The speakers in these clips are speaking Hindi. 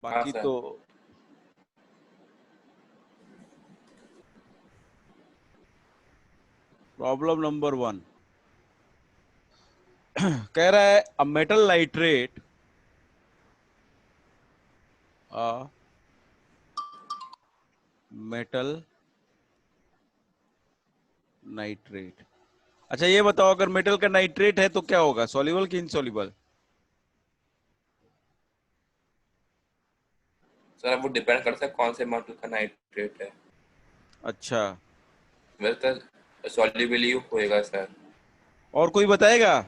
हाँ बाकी सर। तो प्रॉब्लम नंबर 1 कह रहा है a metal nitrate metal nitrate. अच्छा ये बताओ, अगर मेटल का नाइट्रेट है तो क्या होगा, सॉल्युबल कि इनसॉल्युबल? सर वो डिपेंड करता है कौन से मेटल का नाइट्रेट है। अच्छा, वैसे तो सॉल्युबल ही होएगा सर। और कोई बताएगा?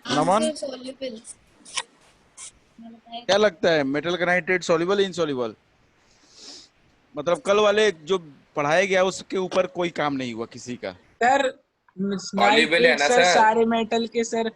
नमन, आंसर सॉल्युबल क्या बताएगा। लगता है मेटल का नाइट्रेट सॉल्युबल इनसॉल्युबल? मतलब कल वाले जो पढ़ाया गया उसके ऊपर कोई काम नहीं हुआ किसी का। सर सॉल्युबल है नाइट्रेट ना सर सर? सारे मेटल के सर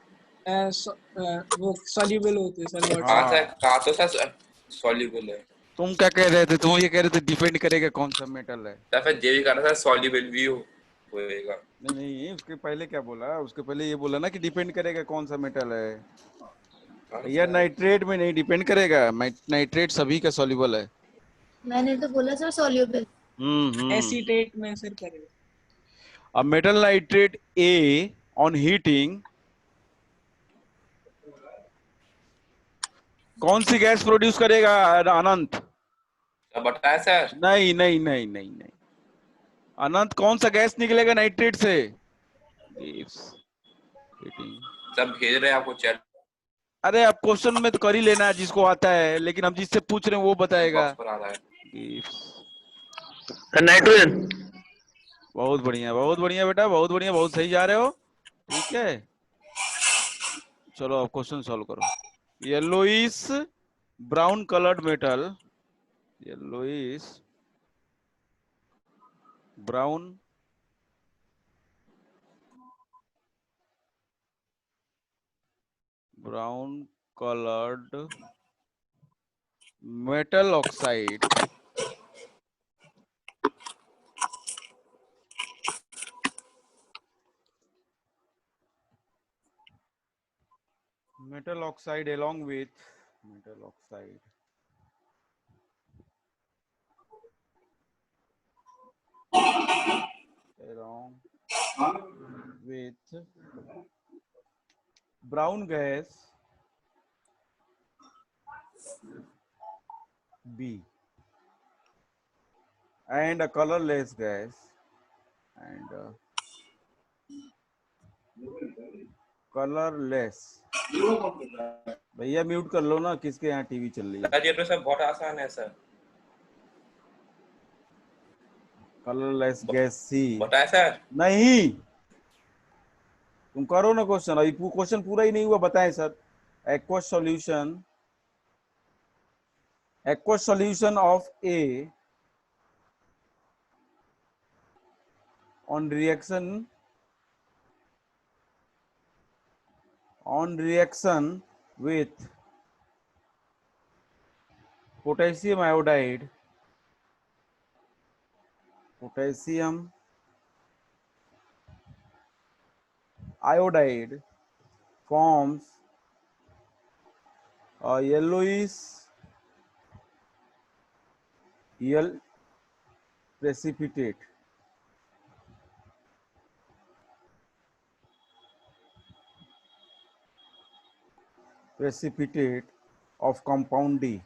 वो सॉल्युबल होते हैं सर वाटर। हाँ सर, हाँ, कहा तो सर सॉल्युबल है। तुम क्या कह रहे थे? तुम ये कह रहे थे डिपेंड करेगा कौन सा मेटल है। सर फिर ये भी कहा था सॉल्युबल भी होएगा। नहीं नहीं, उसके पहले क्या बोला? उसके पहले ये बोला ना कि डिपेंड करेगा कौन सा मेटल है। हाँ भैया सर। नाइट्रेट में नहीं डिपेंड करेगा, नाइट्रेट सभी का सॉल्युबल है। मैंने तो बोला सर सॉल्युबल। हम्म। एसीटेट में सर करेगा। A metal nitrate A on heating कौन सी गैस प्रोड्यूस करेगा अनंत? तो बताया सर। नहीं नहीं नहीं नहीं नहीं, अनंत कौन सा गैस निकलेगा नाइट्रेट से? Gives heating. सब भेज रहे हैं आपको चैट अरे आप क्वेश्चन में तो कर ही लेना है जिसको आता है, लेकिन हम जिससे पूछ रहे हैं वो बताएगा। बॉक्स पर आ रहा है। गिव्स। नाइट्रोजन। बहुत बढ़िया, बहुत बढ़िया बेटा, बहुत बढ़िया, बहुत सही जा रहे हो। ठीक है, चलो अब क्वेश्चन सॉल्व करो। येलोइस brown coloured metal, येलोइस brown brown colored metal oxide, metal oxide along with metal oxide along with brown gas B and a colorless gas and colorless। भैया म्यूट कर लो ना, किसके यहाँ टीवी चल रही है। सर ये तो सब बहुत आसान है सर। Colourless gas C. बताया सर। नहीं, तुम करो ना क्वेश्चन, अभी क्वेश्चन पूरा ही नहीं हुआ, बताएं sir. aqueous solution, aqueous solution of A on reaction with potassium iodide, potassium iodide forms a yellowish precipitate, precipitate of compound D,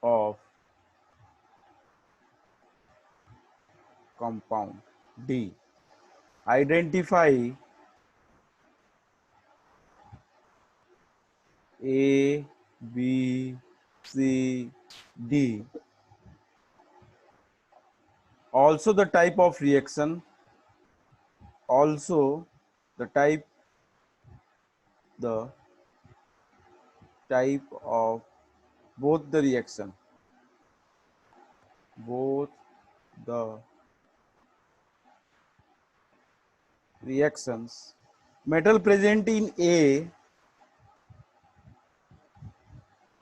of compound D. Identify A, B, C, D. Also the type of reaction, also the type of both the reaction, both the reactions. Metal present in A,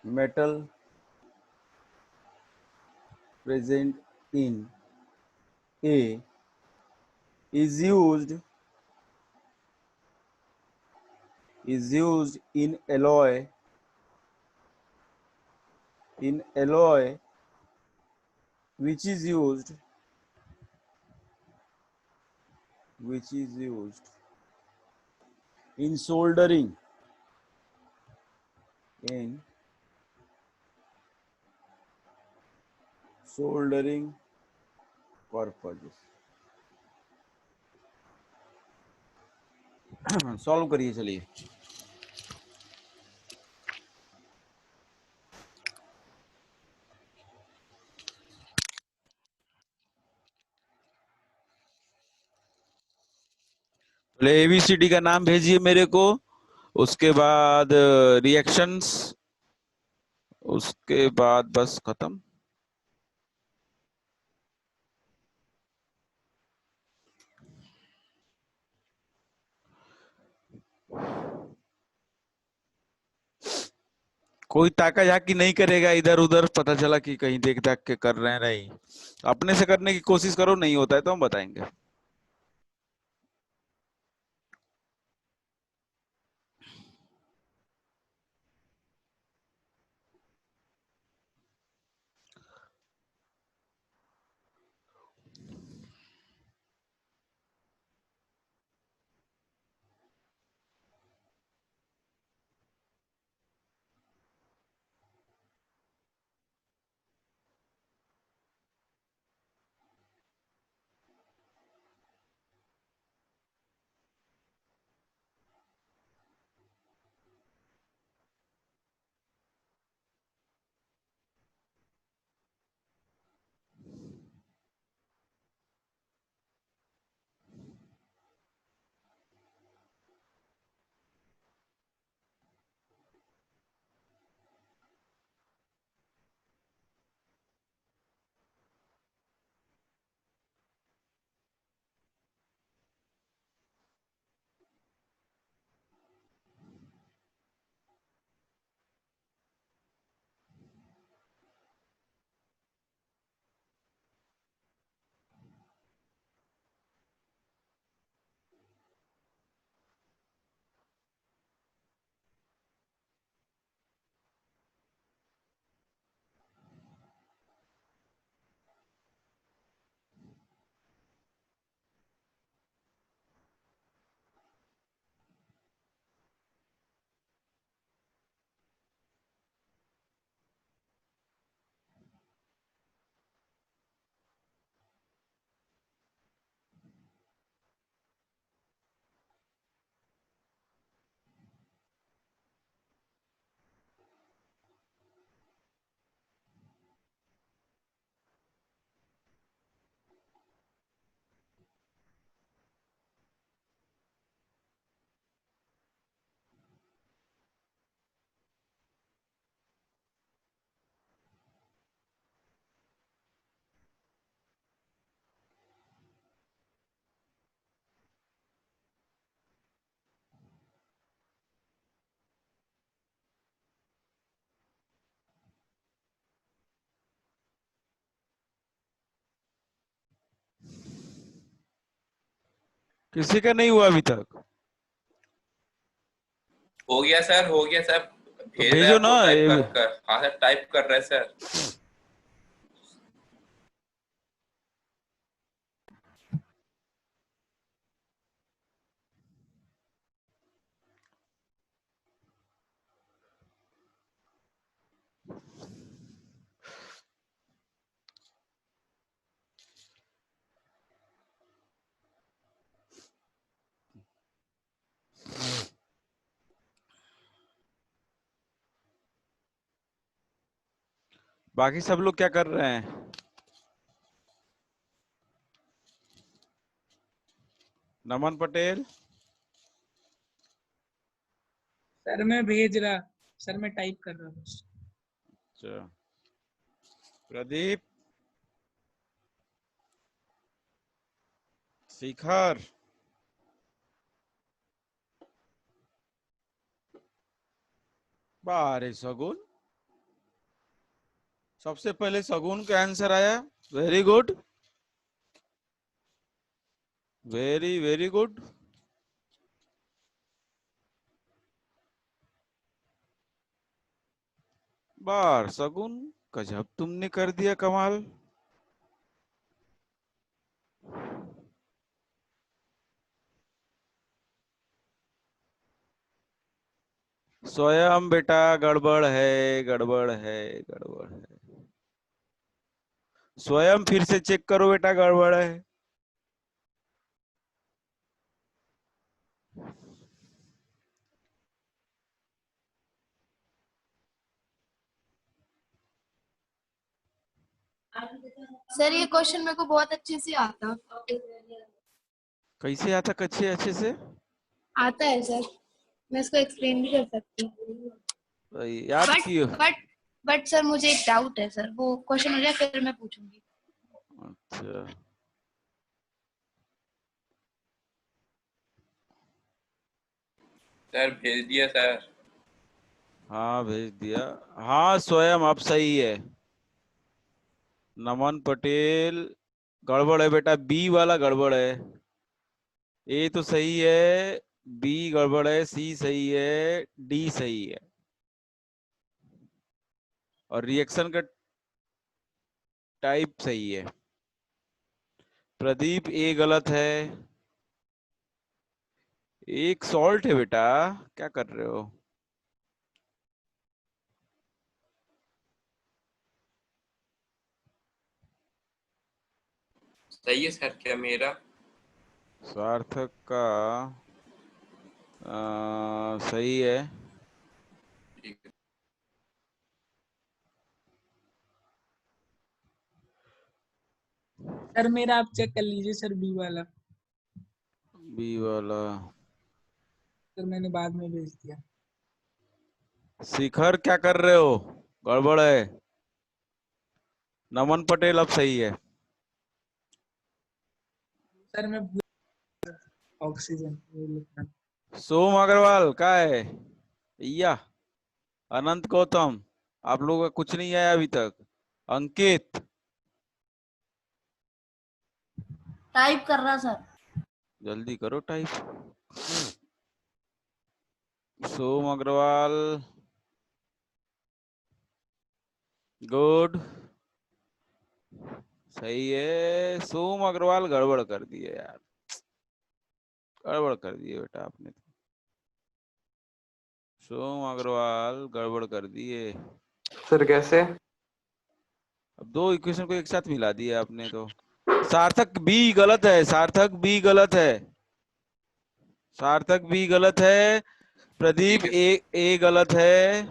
metal present in A is used in alloy in alloy which is used in soldering purposes. Solve करिए चलिए। पहले एबीसीडी का नाम भेजिए मेरे को, उसके बाद रिएक्शंस, उसके बाद बस खत्म। कोई ताका झाकी नहीं करेगा इधर उधर, पता चला कि कहीं देख देख के कर रहे हैं, नहीं अपने से करने की कोशिश करो, नहीं होता है तो हम बताएंगे। किसी का नहीं हुआ अभी तक? हो गया सर, हो गया सर। तो भेज रहे हैं भेजो आपको ना टाइप कर कर। हाँ सर, टाइप कर रहे हैं सर। बाकी सब लोग क्या कर रहे हैं? नमन पटेल, सर मैं भेज रहा, सर मैं टाइप कर रहा हूँ। अच्छा, प्रदीप, शिखर, बारे सगुन, सबसे पहले सगुन का आंसर आया। Very good, very very good. बार सगुन, गजब तुमने कर दिया कमाल। स्वयं बेटा गड़बड़ है, गड़बड़ है, गड़बड़ है। स्वयं फिर से चेक करो बेटा, गड़बड़ है। सर ये क्वेश्चन मेरे को बहुत अच्छे से आता कैसे आता अच्छे अच्छे से? आता है सर, मैं इसको एक्सप्लेन भी कर सकती हूँ। याद कियो। बट सर मुझे एक डाउट है सर, वो क्वेश्चन हो जाए फिर मैं पूछूंगी। अच्छा, सर भेज दिया सर। हाँ भेज दिया। हाँ स्वयं अब सही है। नमन पटेल गड़बड़ है बेटा, बी वाला गड़बड़ है। ए तो सही है, बी गड़बड़ है, सी सही है, डी सही है। और रिएक्शन का टाइप सही है। प्रदीप ए गलत है। एक सॉल्ट है बेटा, क्या कर रहे हो? सही है सर क्या मेरा? सार्थक का सही है। ठीक है। सर मेरा आप चेक कर लीजिए सर, बी वाला। बी वाला सर मैंने बाद में भेज दिया। शिखर क्या कर रहे हो? गड़बड़ है। नमन पटेल अब सही है। सर मैं ऑक्सीजन वो लिखना। सोम अग्रवाल का है या अनंत गौतम, आप लोगों का कुछ नहीं आया अभी तक। अंकित टाइप कर रहा सर। जल्दी करो टाइप। सोम अग्रवाल गुड, सही है। सोम अग्रवाल गड़बड़ कर दिए यार, गड़बड़ कर दिए बेटा आपने तो। सोम अग्रवाल गड़बड़ कर दिए। सर कैसे? अब दो इक्वेशन को एक साथ मिला दिया आपने तो। सार्थक बी गलत है, सार्थक बी गलत है, सार्थक बी गलत है। प्रदीप ठीक है। ए गलत है।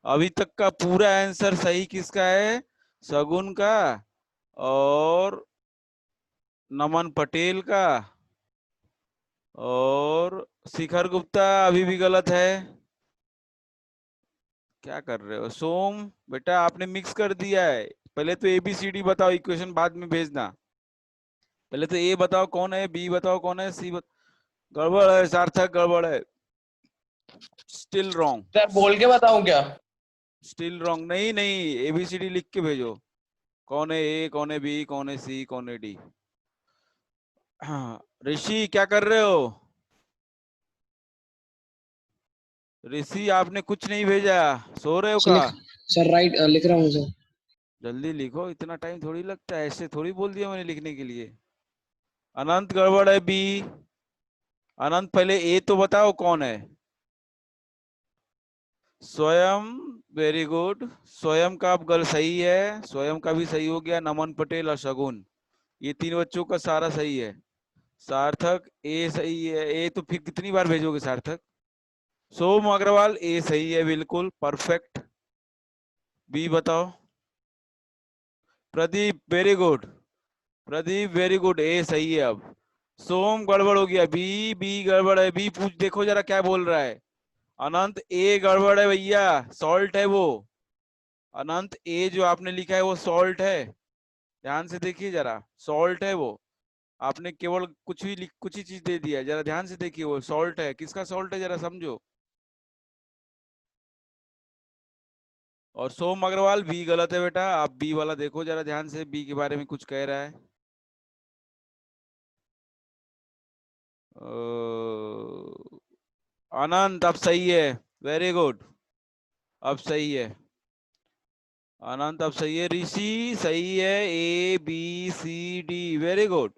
अभी तक का पूरा आंसर सही किसका है? सगुन का और नमन पटेल का। और शिखर गुप्ता अभी भी गलत है। क्या कर रहे हो सोम बेटा, आपने मिक्स कर दिया है। पहले तो ABCD बताओ, इक्वेशन बाद में भेजना। पहले तो ए बताओ कौन है, बी बताओ कौन है, गड़बड़ है, सार्थक गड़बड़ है। स्टिल रॉन्ग, सर बोल के बताऊं क्या? Still wrong. नहीं नहीं, ABCD लिख के भेजो। कौन है ए, कौन है बी, कौन है सी, कौन है डी। हाँ ऋषि क्या कर रहे हो? ऋषि आपने कुछ नहीं भेजा, सो रहे हो सर का? सर राइट लिख रहा हूँ सर। जल्दी लिखो, इतना टाइम थोड़ी लगता है, ऐसे थोड़ी बोल दिया मैंने लिखने के लिए। अनंत गड़बड़ है बी। अनंत पहले ए तो बताओ कौन है। स्वयं वेरी गुड, स्वयं का अब गल सही है, स्वयं का भी सही हो गया। नमन पटेल और शगुन, ये तीन बच्चों का सारा सही है। सार्थक ए सही है। ए तो फिर कितनी बार भेजोगे सार्थक? सोम अग्रवाल ए सही है, बिल्कुल परफेक्ट। बी बताओ। Pradeep very good, Pradeep very good, A सही है। अब सोम गड़बड़ हो गया, बी, बी गड़बड़ है। बी पूछ देखो जरा क्या बोल रहा है। अनंत ए गड़बड़ है भैया, सॉल्ट है वो। अनंत ए जो आपने लिखा है वो सॉल्ट है, ध्यान से देखिए जरा, सॉल्ट है वो। आपने केवल कुछ ही चीज दे दिया, जरा ध्यान से देखिए, वो सॉल्ट है। किसका सॉल्ट है जरा समझो। और सोम अग्रवाल बी गलत है बेटा, आप बी वाला देखो जरा ध्यान से, बी के बारे में कुछ कह रहा है। अनंत अब सही है, वेरी गुड, अब सही है। अनंत अब सही है, ऋषि सही है, A B C D, very good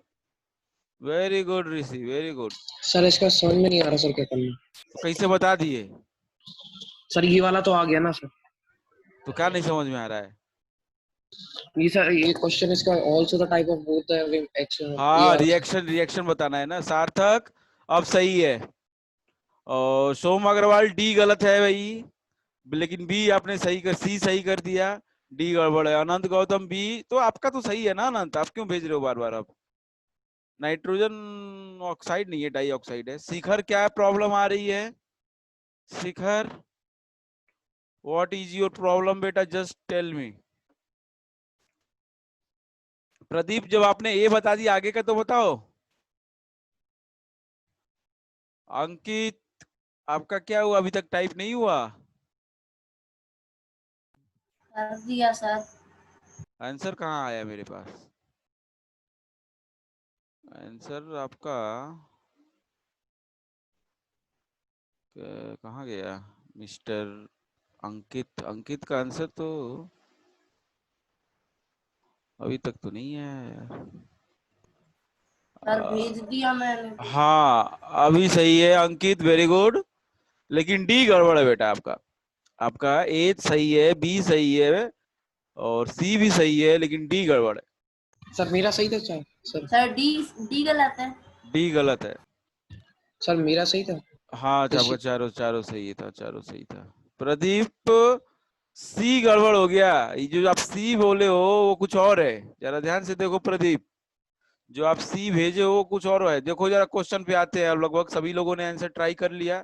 Rishi, very good. Sir इसका समझ में नहीं आ रहा सर, क्या करना। तो कैसे बता दिए? सर ये वाला तो आ गया ना सर। तो क्या नहीं समझ में आ रहा है? ये सर, ये क्वेश्चन इसका also the type of both the action, हाँ, रिएक्शन बताना है ना। सार्थक अब सही है, और सोम अग्रवाल डी गलत है भाई, लेकिन बी आपने सही कर, सी सही कर दिया, डी गड़बड़ है। अनंत गौतम बी, तो आपका तो सही है ना अनंत, आप क्यों भेज रहे हो बार बार? अब नाइट्रोजन ऑक्साइड नहीं है, डाई ऑक्साइड है। शिखर क्या प्रॉब्लम आ रही है? शिखर, व्हाट इज योर प्रॉब्लम बेटा, जस्ट टेल मी। प्रदीप, जब आपने ए बता दिया, आगे का तो बताओ। अंकित, आपका क्या हुआ, अभी तक टाइप नहीं हुआ? कर दिया सर। आंसर कहाँ आया मेरे पास? आंसर आपका कहाँ गया मिस्टर अंकित? अंकित का आंसर तो अभी तक तो नहीं है। सर भेज दिया मैंने। हाँ, अभी सही है अंकित, वेरी गुड, लेकिन डी गड़बड़ है बेटा आपका। आपका ए सही है, बी सही है, और सी भी सही है, लेकिन डी गड़बड़ है। सर मेरा सही था सर। सर डी डी गलत है। डी गलत है। सर मेरा सही था। हाँ, आपका चारों चारों सही था, चारों सही था। प्रदीप, सी गड़बड़ हो गया। ये जो आप सी बोले हो वो कुछ और है, जरा ध्यान से देखो प्रदीप। जो आप सी भेजे हो वो कुछ और है। देखो जरा क्वेश्चन पे आते हैं, अब लगभग सभी लोगों ने आंसर ट्राई कर लिया।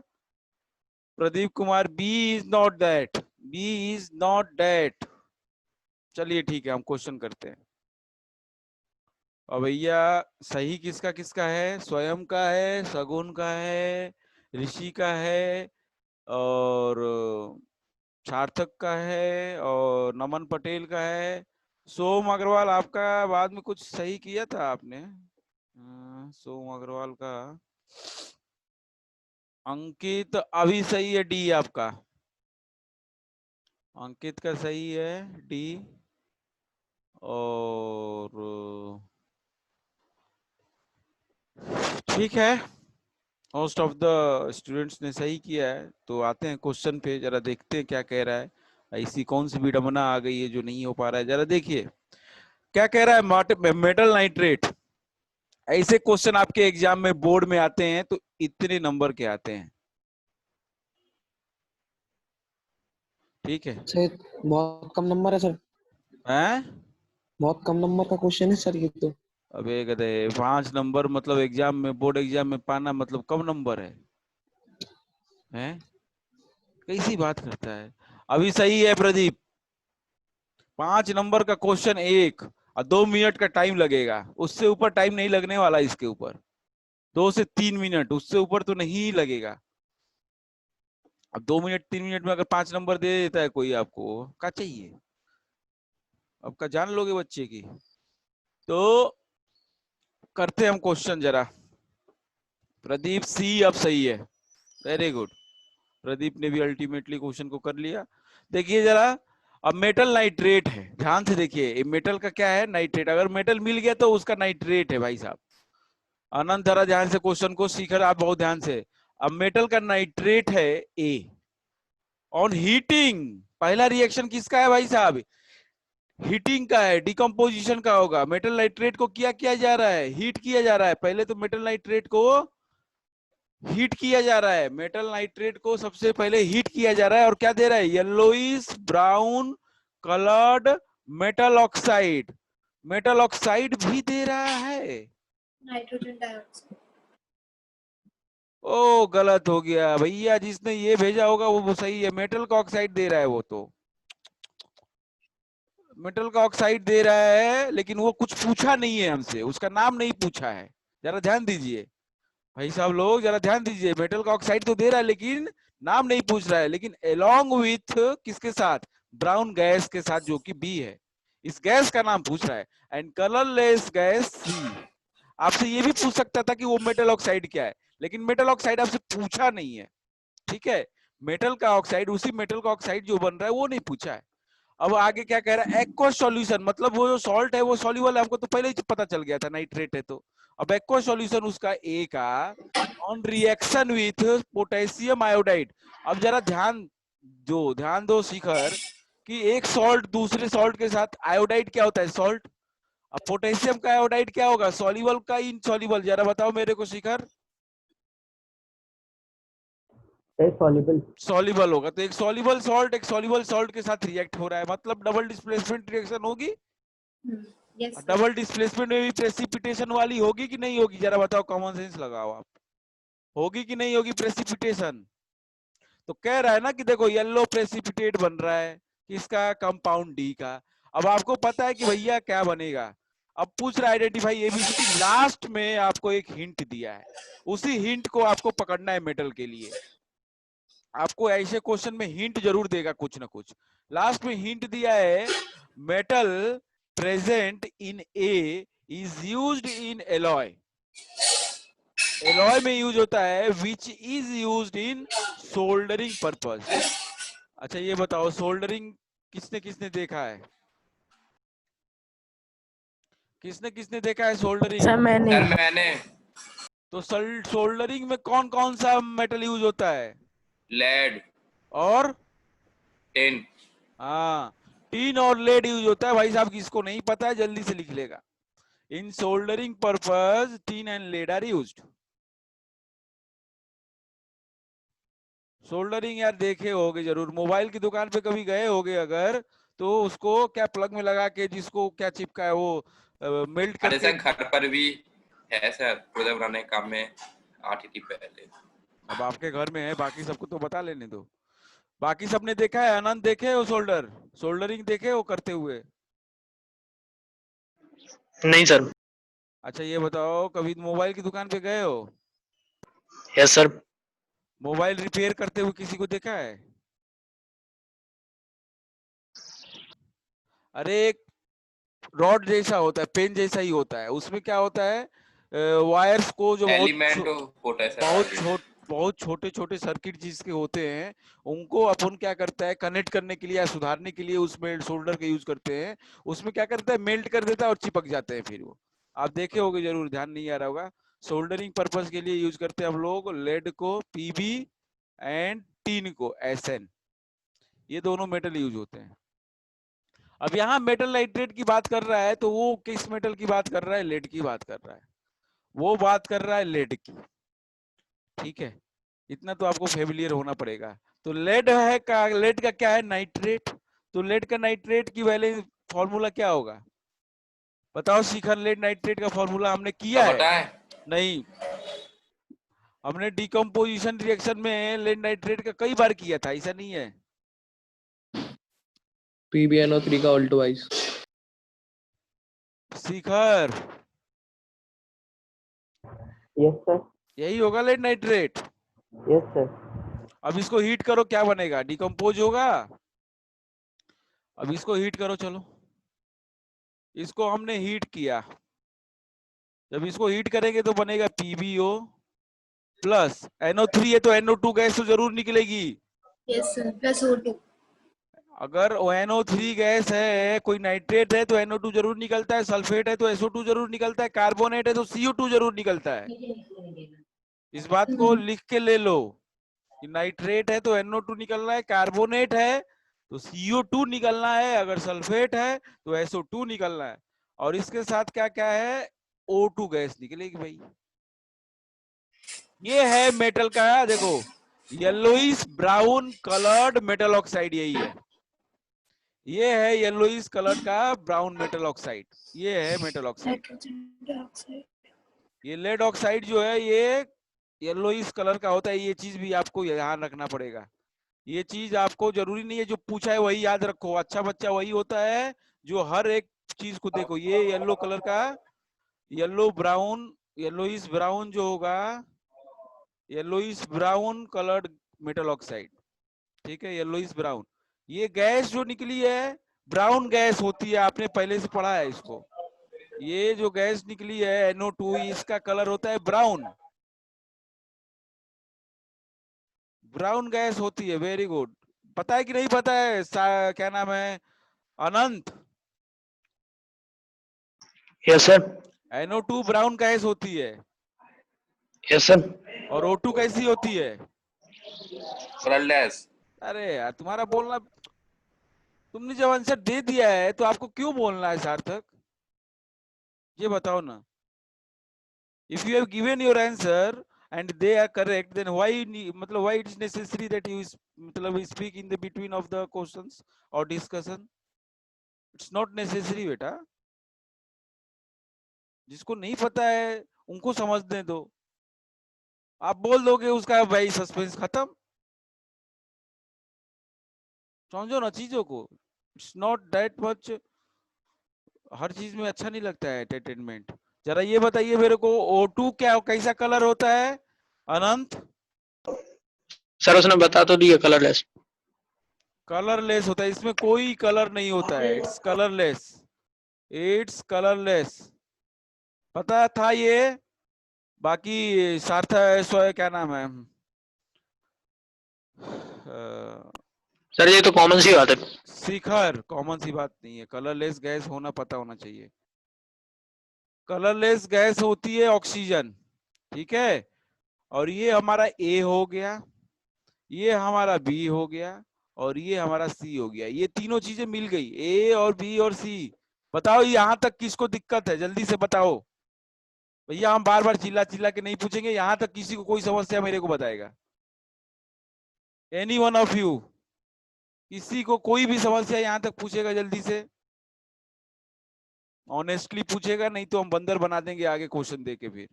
Pradeep Kumar, B is not that, B is not that. चलिए ठीक है, हम क्वेश्चन करते हैं। और भैया सही किसका किसका है? स्वयं का है, सगुन का है, ऋषि का है, और सार्थक का है, और नमन पटेल का है। सोम अग्रवाल, आपका बाद में कुछ सही किया था आपने? सोम अग्रवाल का। अंकित अभी सही है, डी आपका, अंकित का सही है डी। और ठीक है, मोस्ट ऑफ द स्टूडेंट्स ने सही किया है। तो आते हैं क्वेश्चन पे, जरा देखते हैं क्या कह रहा है। ऐसी कौन सी विडंबना आ गई है जो नहीं हो पा रहा है, जरा देखिए क्या कह रहा है। मेटल नाइट्रेट, ऐसे क्वेश्चन आपके एग्जाम में बोर्ड में आते हैं तो इतने नंबर के आते हैं, ठीक है? सर बहुत कम नंबर है सर। हैं? बहुत कम नंबर का क्वेश्चन है सर ये तो। अबे गधे, 5 नंबर मतलब एग्जाम में, बोर्ड एग्जाम में पाना मतलब कम नंबर है? हैं? कैसी बात करता है? अभी सही है प्रदीप, 5 नंबर का क्वेश्चन एक, और 2 मिनट का टाइम लगेगा, उससे ऊपर टाइम नहीं लगने वाला इसके ऊपर। 2 से 3 मिनट, उससे ऊपर तो नहीं लगेगा। अब 2 मिनट 3 मिनट में अगर 5 नंबर दे देता है कोई, आपको क्या चाहिए? अब का जान लोगे बच्चे की। तो करते हैं हम क्वेश्चन जरा। प्रदीप सी अब सही है, वेरी गुड। प्रदीप ने भी अल्टीमेटली क्वेश्चन को कर लिया। देखिए जरा, अब मेटल नाइट्रेट है, ध्यान से देखिए, मेटल का क्या है? नाइट्रेट। अगर मेटल मिल गया तो उसका नाइट्रेट है भाई साहब। अनंत जरा ध्यान से क्वेश्चन को, सीखर आप बहुत ध्यान से। अब मेटल का नाइट्रेट है ए, ऑन हीटिंग, पहला रिएक्शन किसका है भाई साहब? हीटिंग का है, डिकम्पोजिशन का होगा। मेटल नाइट्रेट को क्या किया जा रहा है? हीट किया जा रहा है। पहले तो मेटल नाइट्रेट को हीट किया जा रहा है, मेटल नाइट्रेट को सबसे पहले हीट किया जा रहा है, और क्या दे रहा है? Yellowish brown coloured metal oxide. Metal oxide भी दे रहा है। Nitrogen dioxide. ओ गलत हो गया भैया, जिसने ये भेजा होगा वो सही है, मेटल का ऑक्साइड दे रहा है वो तो, मेटल का ऑक्साइड दे रहा है, लेकिन वो कुछ पूछा नहीं है हमसे, उसका नाम नहीं पूछा है। जरा ध्यान दीजिए भाई साहब लोग, जरा ध्यान दीजिए, मेटल का ऑक्साइड तो दे रहा है लेकिन नाम नहीं पूछ रहा है, लेकिन एलोंग विथ किसके साथ? ब्राउन गैस के साथ, जो कि बी है। इस गैस का नाम पूछ रहा है, एंड कलरलेस गैस सी। आपसे ये भी पूछ सकता था कि वो मेटल ऑक्साइड क्या है, लेकिन मेटल ऑक्साइड आपसे पूछा नहीं है, ठीक है? मेटल का ऑक्साइड, उसी मेटल का ऑक्साइड जो बन रहा है वो नहीं पूछा है। अब आगे क्या कह रहा है, एक्वस सॉल्यूशन, मतलब वो जो सॉल्ट है वो सॉल्युबल है, हमको तो पहले ही पता चल गया था नाइट्रेट है तो। अब एक्वस सॉल्यूशन उसका ए का on reaction with potassium iodide. अब जरा ध्यान दो शिखर कि एक सॉल्ट दूसरे सॉल्ट के साथ, आयोडाइड क्या होता है, सॉल्ट। अब पोटेशियम का आयोडाइड क्या होगा, सॉल्युबल का इनसॉल्युबल, जरा बताओ मेरे को शिखर। सॉल्युबल होगा, तो एक सॉल्युबल सॉल्ट के साथ रिएक्ट हो रहा है, मतलब डबल डिस्प्लेसमेंट रिएक्शन होगी। Yes sir. डबल डिस्प्लेसमेंट में भी प्रेसिपिटेशन वाली होगी कि नहीं होगी, जरा बताओ, कॉमन सेंस लगाओ आप, होगी कि नहीं होगी प्रेसिपिटेशन। तो कह रहा है ना कि देखो येलो प्रेसिपिटेट बन रहा है किसका, कंपाउंड डी का। अब आपको पता है कि भैया क्या बनेगा, अब पूछ रहा है आइडेंटिफाई एबीसीडी, लास्ट में आपको एक हिंट दिया है, उसी हिंट को आपको पकड़ना है मेटल के लिए। आपको ऐसे क्वेश्चन में हिंट जरूर देगा कुछ ना कुछ। लास्ट में हिंट दिया है, metal present in A is used in alloy. Alloy में यूज होता है which is used in soldering purpose. अच्छा ये बताओ, सोल्डरिंग किसने किसने देखा है, किसने किसने देखा है सोल्डरिंग? सर मैंने तो सोल्डरिंग में कौन कौन सा मेटल यूज होता है? लेड और टिन। हाँ, टीन और लेड यूज होता है। भाई साहब किसको नहीं पता है जल्दी से लिख लेगा। In soldering purpose tin and lead are used. Soldering यार देखे होगे जरूर, मोबाइल की दुकान पे कभी गए होगे अगर, तो उसको क्या प्लग में लगा के जिसको क्या चिपका है वो मेल्ट अरे करके। सर घर पर भी है सर, प्रोजेक्ट बनाने के काम में आती थी पहले। अब आपके घर में है, बाकी सबको तो बता लेने दो। बाकी सबने देखा है, आनंद देखे हो सोल्डरिंग देखे हो करते हुए? नहीं सर। अच्छा ये बताओ, कभी मोबाइल की दुकान पे गए हो, यस सर। मोबाइल रिपेयर करते हुए किसी को देखा है? अरे एक रॉड जैसा होता है, पेन जैसा ही होता है, उसमें क्या होता है, वायर्स को जो एलिमेंट होता है सर, बहुत छोटे छोटे सर्किट जिसके होते हैं, उनको अपन क्या करता है कनेक्ट करने के लिए या सुधारने के लिए उसमें सोल्डर का यूज करते हैं। उसमें क्या करता है, मेल्ट कर देता है और चिपक जाते हैं फिर वो। आप देखे होगे जरूर, ध्यान नहीं आ रहा होगा। सोल्डरिंग पर्पस के लिए यूज करते हैं हम लोग लेड को पीबी एंड टीन को एसएन, ये दोनों मेटल यूज होते हैं। अब यहाँ मेटल नाइट्रेट की बात कर रहा है तो वो किस मेटल की बात कर रहा है, लेड की बात कर रहा है, वो बात कर रहा है लेड की। ठीक है, इतना तो आपको फेमिलियर होना पड़ेगा। तो लेड का क्या है, नाइट्रेट। तो लेड का नाइट्रेट की वैल्यू फॉर्मूला क्या होगा, बताओ शिखर। लेड नाइट्रेट का फॉर्मूला हमने किया अब है? पता है। नहीं, हमने डिकम्पोजिशन रिएक्शन में लेड नाइट्रेट का कई बार किया था, ऐसा नहीं है। PbNO3 का ऑल्टो वाइज। शिखर यस सर। यही होगा लेड नाइट्रेट। Yes sir. अब इसको हीट करो, क्या बनेगा, डिकम्पोज होगा। अब इसको हीट करो, चलो इसको हमने हीट किया, जब इसको हीट करेंगे तो बनेगा PbO प्लस NO3 है तो NO2 गैस तो जरूर निकलेगी। Yes sir, plus O2। अगर NO3 गैस है, कोई नाइट्रेट है तो NO2 जरूर निकलता है, सल्फेट है तो SO2 जरूर निकलता है, कार्बोनेट है तो CO2 जरूर निकलता है। इस बात को लिख के ले लो कि नाइट्रेट है तो NO2 निकलना है, कार्बोनेट है तो CO2 निकलना है, अगर सल्फेट है तो SO2 निकलना है, और इसके साथ क्या क्या है, O2 गैस निकलेगी भाई। ये है मेटल का, देखो yellowish brown coloured metal oxide, यही है, ये है येलोइश कलर का ब्राउन मेटल ऑक्साइड, ये है मेटल ऑक्साइड। ये लेड ऑक्साइड जो है ये येलोइश कलर का होता है, ये चीज भी आपको ध्यान रखना पड़ेगा। ये चीज आपको जरूरी नहीं है जो पूछा है वही याद रखो, अच्छा बच्चा वही होता है जो हर एक चीज को देखो। ये येलो कलर का, येलो ब्राउन, येलोइश ब्राउन जो होगा, yellowish brown coloured metal oxide, ठीक है, येलोइश ब्राउन। ये गैस जो निकली है ब्राउन गैस होती है, आपने पहले से पढ़ा है इसको। ये जो गैस निकली है NO2, इसका कलर होता है ब्राउन, ब्राउन गैस होती है। वेरी गुड, पता है कि नहीं पता है क्या नाम है, Anant, yes sir. NO2 brown gas होती है यस सर। और O2 कैसी होती है? कलरलेस। अरे यार तुम्हारा बोलना, तुमने जब आंसर दे दिया है तो आपको क्यों बोलना है सार्थक, ये बताओ ना। If you have given your answer and they are correct, then मतलब why it is necessary that you मतलब speak in the between of the questions or discussion? It's not necessary बेटा। जिसको नहीं पता है उनको समझने दो। आप बोल दोगे उसका भाई सस्पेंस खत्म। समझो ना चीजों को। इट्स नॉट दैट मच, हर चीज में अच्छा नहीं लगता है एंटरटेनमेंट। जरा ये बताइए मेरे को, O2 क्या कैसा कलर होता है अनंत? सर उसने बता तो दिया, कलरलेस। कलरलेस होता है, इसमें कोई कलर नहीं होता है। It's colourless, it's colourless. पता था ये? बाकी सार्थक क्या नाम है, सर ये तो कॉमन सी बात है। शिखर, कॉमन सी बात नहीं है, कलरलेस गैस होना पता होना चाहिए। कलरलेस गैस होती है ऑक्सीजन, ठीक है। और ये हमारा A हो गया, ये हमारा B हो गया और ये हमारा C हो गया। ये तीनों चीजें मिल गई, A और B और C। बताओ यहां तक किसको दिक्कत है, जल्दी से बताओ भैया। हम बार बार चिल्ला चिल्ला के नहीं पूछेंगे, यहां तक किसी को कोई समस्या मेरे को बताएगा। एनी वन ऑफ यू, किसी को कोई भी समस्या यहां तक पूछेगा जल्दी से, ऑनेस्टली पूछेगा, नहीं तो हम बंदर बना देंगे आगे क्वेश्चन दे के। फिर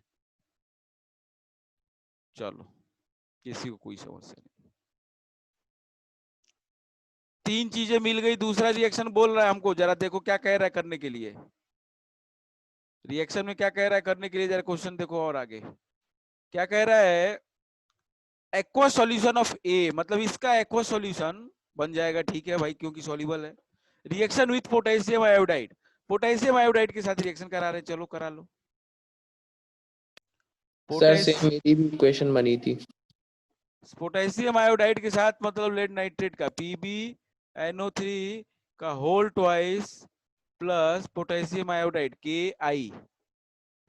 चलो, किसी को कोई समस्या नहीं। तीन चीजें मिल गई। दूसरा रिएक्शन बोल रहा है हमको, जरा देखो क्या कह रहा है करने के लिए। रिएक्शन में क्या कह रहा है करने के लिए, जरा क्वेश्चन देखो और आगे क्या कह रहा है। एक्वा सॉल्यूशन ऑफ ए, मतलब इसका एक्वा सॉल्यूशन बन जाएगा, ठीक है भाई, क्योंकि सॉल्युबल है। Reaction with potassium iodide, potassium iodide के साथ रिएक्शन करा रहे हैं, चलो करा लो। सर सेम मेरी भी क्वेश्चन बनी थी। पोटेशियम आयोडाइड के साथ मतलब लेड नाइट्रेट का PbNO3 का whole twice plus potassium iodide KI।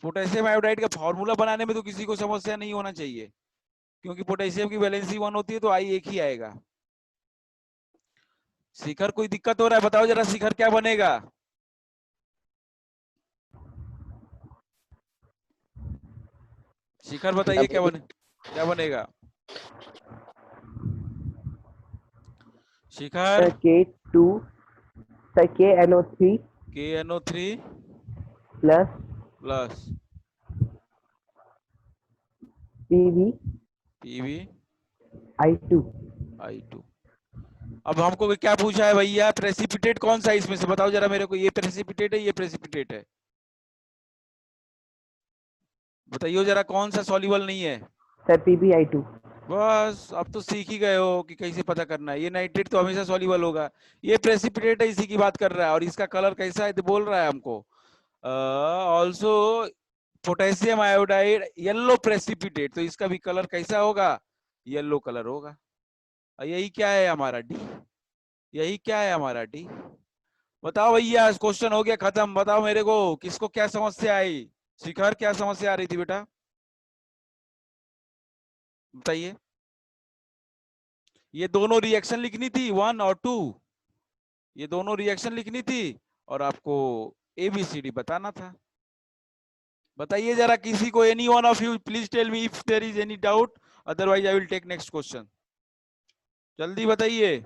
Potassium iodide का फॉर्मूला बनाने में तो किसी को समस्या नहीं होना चाहिए, क्योंकि पोटेशियम की वैलेंसी 1 होती है तो I एक ही आएगा। शिखर कोई दिक्कत हो रहा है, बताओ जरा शिखर क्या बनेगा। शिखर बताइए क्या बनेगा शिखर। Sir K2 sir KNO3 plus PbI2। अब हमको क्या पूछा है भैया, प्रेसिपिटेट कौन सा इसमें से बताओ जरा मेरे को। ये प्रेसिपिटेट है, ये प्रेसिपिटेट है, बताइए जरा कौन सा सॉल्युबल नहीं है। Sir PbI2। बस अब तो सीख ही गए हो कि कैसे पता करना है। ये नाइट्रेट तो हमेशा सॉल्युबल होगा, ये प्रेसिपिटेट है, इसी की बात कर रहा है। और इसका कलर कैसा है तो बोल रहा है हमको also potassium iodide yellow precipitate, तो इसका भी कलर कैसा होगा, येलो कलर होगा। यही क्या है हमारा डी, यही क्या है हमारा डी। बताओ भैया, क्वेश्चन हो गया खत्म। बताओ मेरे को किसको क्या समस्या आई। शिखर क्या समस्या आ रही थी बेटा, बताइए। ये दोनों रिएक्शन लिखनी थी 1 और 2, ये दोनों रिएक्शन लिखनी थी और आपको ABCD बताना था। बताइए जरा किसी को, any one of you please tell me if there is any doubt, otherwise I will take next question. जल्दी बताइए,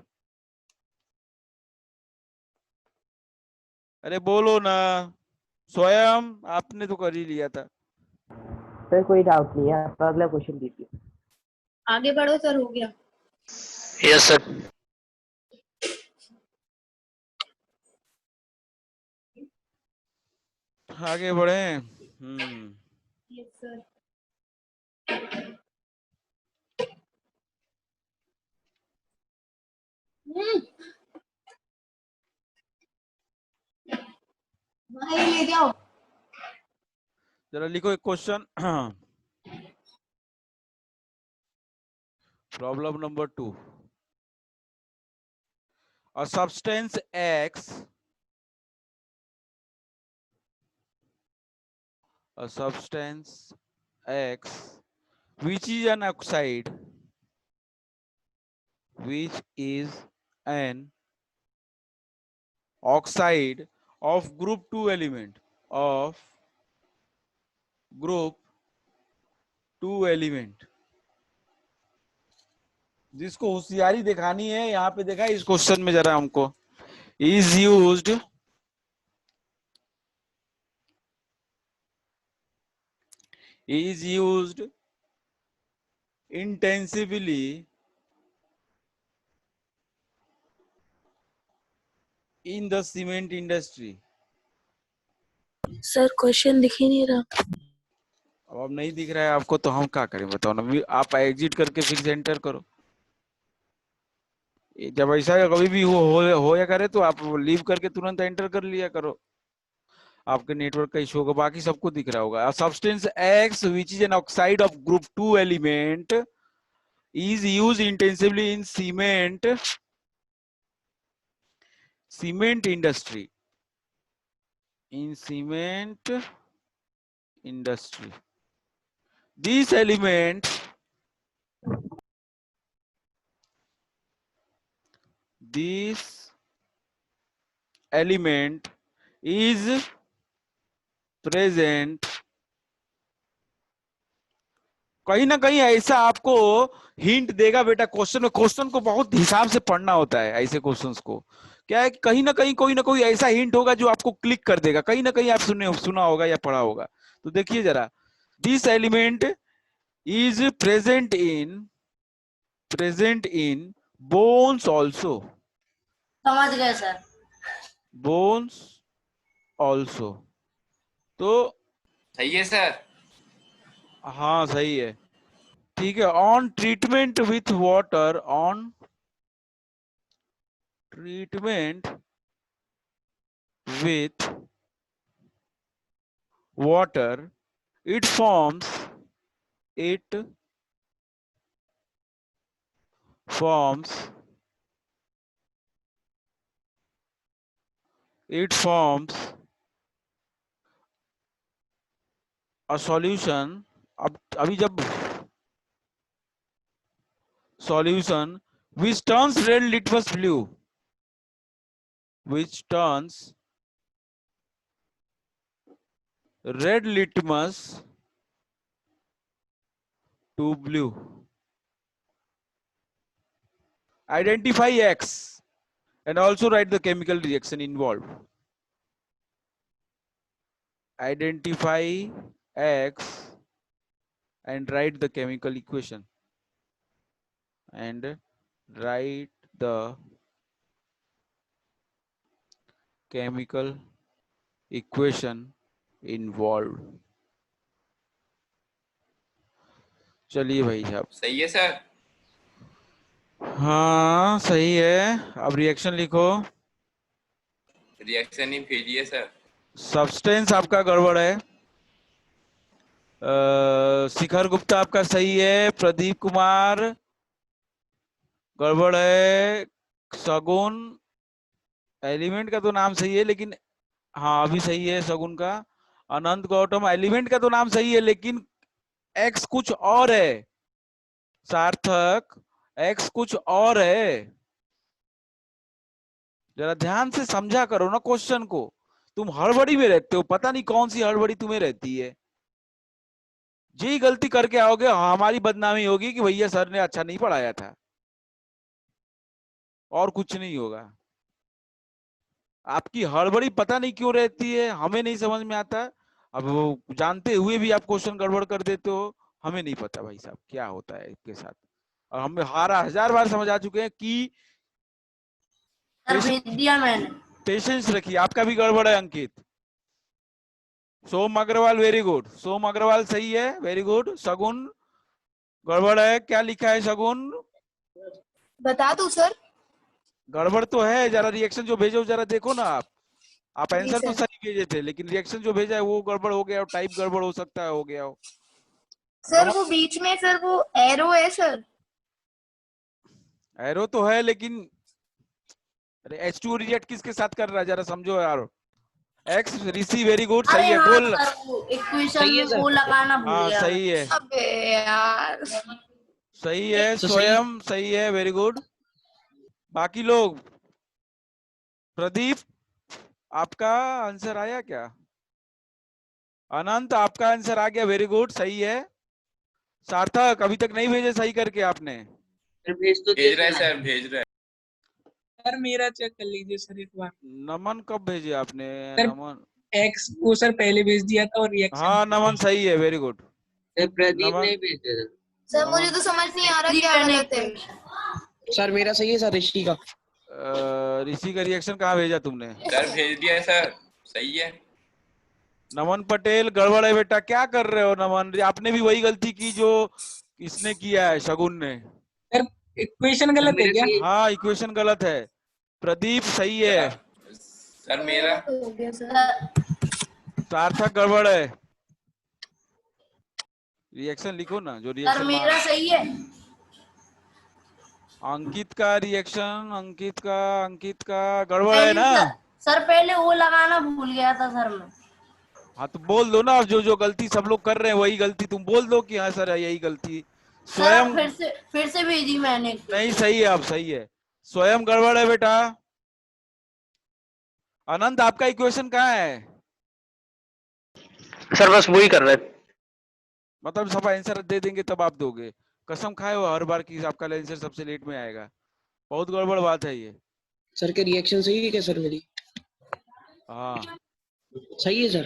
अरे बोलो ना, स्वयं आपने तो कर ही लिया था। सर कोई डाउट नहीं है, आप अगला क्वेश्चन दीजिए। आगे बढ़ो सर, हो गया। Yes sir. आगे बढ़े। Yes sir. भाई ले जाओ। जरा लिखो एक question. Problem number 2। A substance X a substance X which is an oxide, which is an oxide of group 2 element, of group 2 element. जिसको होशियारी दिखानी है यहाँ पे देखा इस क्वेश्चन में जरा हमको, is used intensively in the cement industry. Sir question दिख ही नहीं रहा। अब नहीं दिख रहा है आपको तो हम क्या करें बताओ ना, आप एग्जिट करके फिर एंटर करो। जब ऐसा कभी भी हो या करे तो आप लीव करके तुरंत एंटर कर लिया करो, आपके नेटवर्क का इशू होगा, बाकी सबको दिख रहा होगा। Substance x which is an oxide of group 2 element is used intensively in cement industry, in cement industry. This element is present, कहीं ना कहीं ऐसा आपको हिंट देगा बेटा क्वेश्चन में। क्वेश्चन को बहुत हिसाब से पढ़ना होता है, ऐसे क्वेश्चंस को क्या है कि कहीं ना कहीं कोई ना कोई ऐसा हिंट होगा जो आपको क्लिक कर देगा, कहीं ना कहीं आप सुना होगा या पढ़ा होगा। तो देखिए जरा, this element is present in bones also, समझ गए सर। बोन्स ऑल्सो, तो सही है सर। हाँ सही है, ठीक है। On treatment with water, on treatment with water, it forms a solution। अभी जब solution which turns red litmus blue, which turns red litmus to blue. Identify X and also write the chemical reaction involved. Identify X and write the chemical equation, and write the chemical equation involved. चलिए भाई साहब, सही है सर। हाँ सही है। अब रिएक्शन लिखो। रिएक्शन ही भेजिए सर। सब्सटेंस आपका गड़बड़ है। शिखर गुप्ता आपका सही है, प्रदीप कुमार गड़बड़ है, सगुन एलिमेंट का तो नाम सही है लेकिन, हाँ अभी सही है सगुन का। अनंत गौतम एलिमेंट का तो नाम सही है लेकिन एक्स कुछ और है। सार्थक एक्स कुछ और है, जरा ध्यान से समझा करो ना क्वेश्चन को। तुम हड़बड़ी में रहते हो, पता नहीं कौन सी हड़बड़ी तुम्हें रहती है। यही गलती करके आओगे हमारी बदनामी होगी कि भैया सर ने अच्छा नहीं पढ़ाया था, और कुछ नहीं होगा। आपकी हड़बड़ी पता नहीं क्यों रहती है, हमें नहीं समझ में आता। अब वो जानते हुए भी आप क्वेश्चन गड़बड़ कर देते हो, हमें नहीं पता भाई साहब क्या होता है इसके साथ। और हम 1000 बार समझा चुके हैं कि पेशेंस रखिए। आपका भी गड़बड़ है अंकित। सोम अग्रवाल वेरी गुड, सोम अग्रवाल सही है, वेरी गुड। सगुन गड़बड़ है, क्या लिखा है सगुन? बता दो सर। गड़बड़ तो है, जरा रिएक्शन जो भेजो जरा देखो ना आप आंसर तो सर। सही भेजे थे लेकिन रिएक्शन जो भेजा है वो गड़बड़ हो गया, और टाइप गड़बड़ हो सकता है हो गया हो। सर वो बीच में सर वो एरो है सर। एरो तो है लेकिन, अरे H2O रिएक्ट किसके साथ कर रहा है जरा समझो यार। एक्स ऋषि वेरी गुड, अरे सही है। हाँ गोल, सर, वो इक्वेशन सही है में सर। वो लगाना भूल हाँ गया। सही है, अबे यार। सही है। तो सही। स्वयं सही है, वेरी गुड। बाकी लोग, प्रदीप आपका आंसर आया क्या? अनंत आपका आंसर आ गया, वेरी गुड, सही है। सार्थक अभी तक नहीं भेजे सही करके आपने? भेज तो भेज रहे हैं सर, भेज रहे हैं। सर मेरा चेक कर लीजिए सर एक बार। नमन कब भेजे आपने? सर नमन, एक्स वो सर पहले भेज दिया था और रिएक्शन। हाँ नमन सही है, वेरी गुड। प्रदीप नमन, ने भेजा था। सर मुझे तो समझ नहीं आ रहा क्या गलत है। सर मेरा सही है सर, ऋषि का। ऋषि का रिएक्शन कहाँ भेजा तुमने? सर भेज दिया है सर, सही है। नमन पटेल गड़बड़ है बेटा, क्या कर रहे हो नमन? आपने भी वही गलती की जो इसने किया है, शगुन ने। सर इक्वेशन गलत है क्या? हाँ इक्वेशन गलत है। प्रदीप सही है। सर मेरा हो गया सर। सार्थक गड़बड़ है। रिएक्शन लिखो ना, जो सर रिएक्शन मेरा सही है। अंकित का रिएक्शन, अंकित का गड़बड़ है पहले ना? सर पहले वो लगाना भूल गया था सर मैं। हाँ तो बोल दो ना, जो जो गलती सब लोग कर रहे हैं वही गलती तुम बोल दो कि हाँ सर यही गलती। सर स्वयं फिर से भेजी मैंने। नहीं, सही है, अब सही है। स्वयं गड़बड़ है बेटा। अनंत आपका इक्वेशन कहाँ है? सर बस वही कर रहे थे। मतलब सब आंसर दे देंगे तब आप दोगे? कसम खाए हो हर बार की आपका आंसर सबसे लेट में आएगा, बहुत गड़बड़ बात है ये। सर के रिएक्शन सही है क्या सर मेरी? हाँ सही है सर।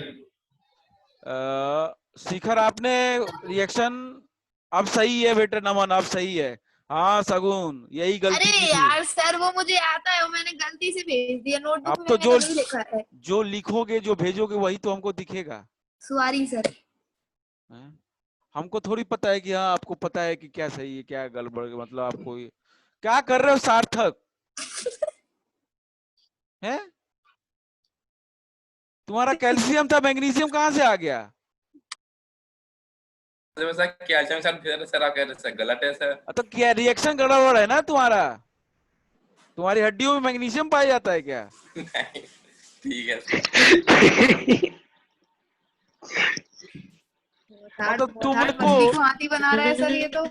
शिखर आपने रिएक्शन, अब सही है बेटा। नमन अब सही है। हाँ सगुन यही गलती अरे की थी। यार सर वो मुझे आता है, वो मैंने गलती से भेज दिया, नोटबुक अब में तो मैंने वही लिखा है। जो लिखोगे जो भेजोगे वही तो हमको दिखेगा। Sorry sir. हैं? हमको थोड़ी पता है कि हाँ आपको पता है कि क्या सही है क्या गड़बड़, मतलब आपको क्या कर रहे हो सार्थक? हैं? तुम्हारा कैल्शियम था, मैग्नीशियम कहाँ से आ गया? सर कैल्शियम सर भेज रहे सर, आप कह रहे सर गलत है सर। तो क्या रिएक्शन गड़बड़ है ना तुम्हारा? तुम्हारी हड्डियों में मैग्नीशियम पाया जाता है क्या? नहीं, ठीक है सर। मतलब तुमको बंदी को हाथी बना रहा है सर ये तो।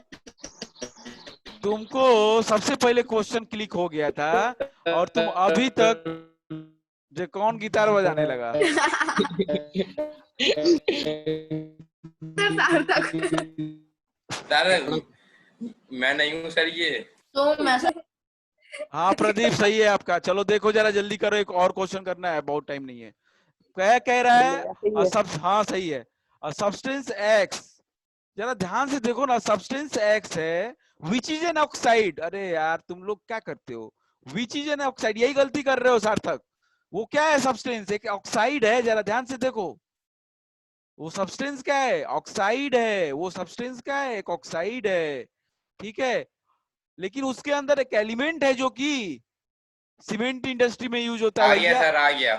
तुमको सबसे पहले क्वेश्चन क्लिक हो गया था और तुम अभी तक जो कौन गिटार बजाने लगा? सर सार्थक। सर मैं नहीं हूँ सर ये। तो मैं हाँ प्रदीप सही है आपका। चलो देखो जरा जल्दी करो, एक और क्वेश्चन करना है, बहुत टाइम नहीं है। क्या कह रहा है? सब हाँ सही है। सब्सटेंस एक्स, जरा ध्यान से देखो ना, सब्सटेंस एक्स है विच इज एन ऑक्साइड। अरे यार तुम लोग क्या करते हो? विच इज एन ऑक्साइड, यही गलती कर रहे हो सार्थक। वो क्या है? सब्सटेंस एक ऑक्साइड है, जरा ध्यान से देखो। वो सब्सटेंस क्या है? ऑक्साइड है। वो सब्सटेंस क्या है? एक ऑक्साइड है, ठीक है। लेकिन उसके अंदर एक एलिमेंट है जो कि सीमेंट इंडस्ट्री में यूज होता है आ गया भैया। सर, आ गया।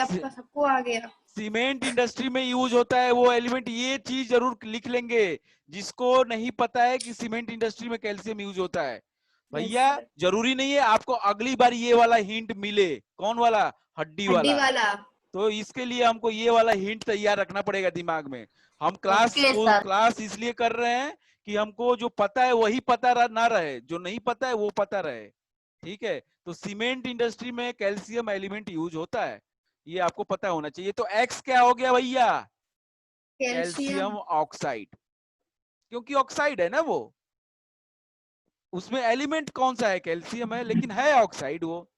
आपका सबको आ गया। सीमेंट इंडस्ट्री में यूज होता है वो एलिमेंट। ये चीज जरूर लिख लेंगे, जिसको नहीं पता है कि सीमेंट इंडस्ट्री में कैल्शियम यूज होता है भैया। जरूरी नहीं है आपको अगली बार ये वाला हिंट मिले। कौन वाला? हड्डी हड्डी वाला। वाला। तो इसके लिए हमको ये वाला हिंट तैयार रखना पड़ेगा दिमाग में। हम क्लास इसलिए कर रहे हैं कि हमको जो पता है वही पता ना रहे, जो नहीं पता है वो पता रहे, ठीक है। तो सीमेंट इंडस्ट्री में कैल्शियम एलिमेंट यूज होता है, ये आपको पता होना चाहिए। तो एक्स क्या हो गया भैया? कैल्शियम ऑक्साइड, क्योंकि ऑक्साइड है ना वो। उसमें एलिमेंट कौन सा है? कैल्शियम है, लेकिन है ऑक्साइड वो।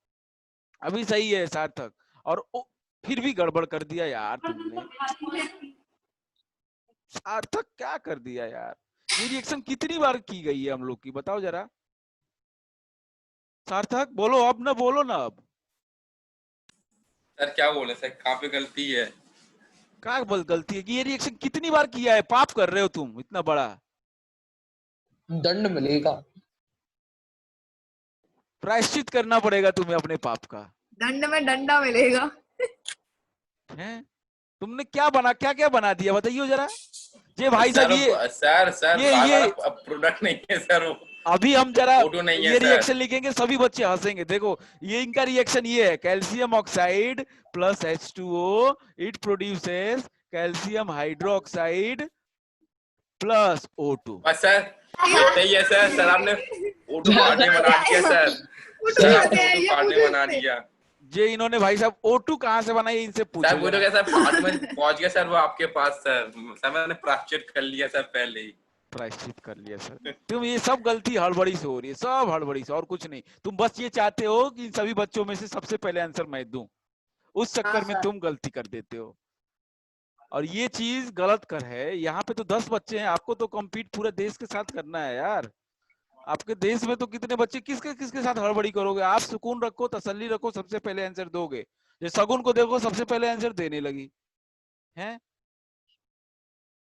अभी सही है सार्थक। और फिर भी गड़बड़ कर दिया यार तुमने। सार्थक क्या कर दिया यार? ये रिएक्शन कितनी बार की गई है हम लोग की, बताओ जरा। सार्थक बोलो अब, ना बोलो ना अब। सर क्या बोले सर, कहाँ पे गलती है? क्या गलती है कि ये रिएक्शन कितनी बार किया है? पाप कर रहे हो तुम इतना बड़ा। दंड मिलेगा। प्रायश्चित करना पड़ेगा तुम्हें अपने पाप का। दंड में डंडा मिलेगा। हैं? तुमने क्या बना दिया बताइए जरा। ये भाई सर साहब, सर ये बार बार प्रोडक्ट नहीं है सर वो। अभी हम जरा O2 नहीं है ये सर। रिएक्शन लिखेंगे, सभी बच्चे हंसेंगे। देखो ये इनका रिएक्शन ये है, calcium oxide plus H2O, it produces calcium hydroxide plus O2। बस सर सही है सर। सर आपने O2 कार्बन बना दिया सर। सर आपने O2 कार्बन बना दिया। ये इन्होंने भाई साहब O2 कहाँ से बनाई, इनसे पूछो सर वो तो जरा। कैसा पार्ट में पहुंच गया सर वो आपके पास सर। सर मैंने प्राश्चित कर लिया सर पहले ही। प्रायश्चित कर लिया सर। तुम ये सब गलती हड़बड़ी से हो रही है, सब हड़बड़ी से, और कुछ नहीं। तुम बस ये चाहते हो कि इन सभी बच्चों में से सबसे पहले आंसर मैं दूं, उस चक्कर में सर। तुम गलती कर देते हो, और ये चीज गलत कर है। यहाँ पे तो 10 बच्चे हैं, आपको तो कम्पीट पूरे देश के साथ करना है यार। आपके देश में तो कितने बच्चे, किसके किसके साथ हड़बड़ी करोगे? आप सुकून रखो, तसल्ली रखो, सबसे पहले आंसर दोगे। ये सगुन को देखो, सबसे पहले आंसर देने लगी है।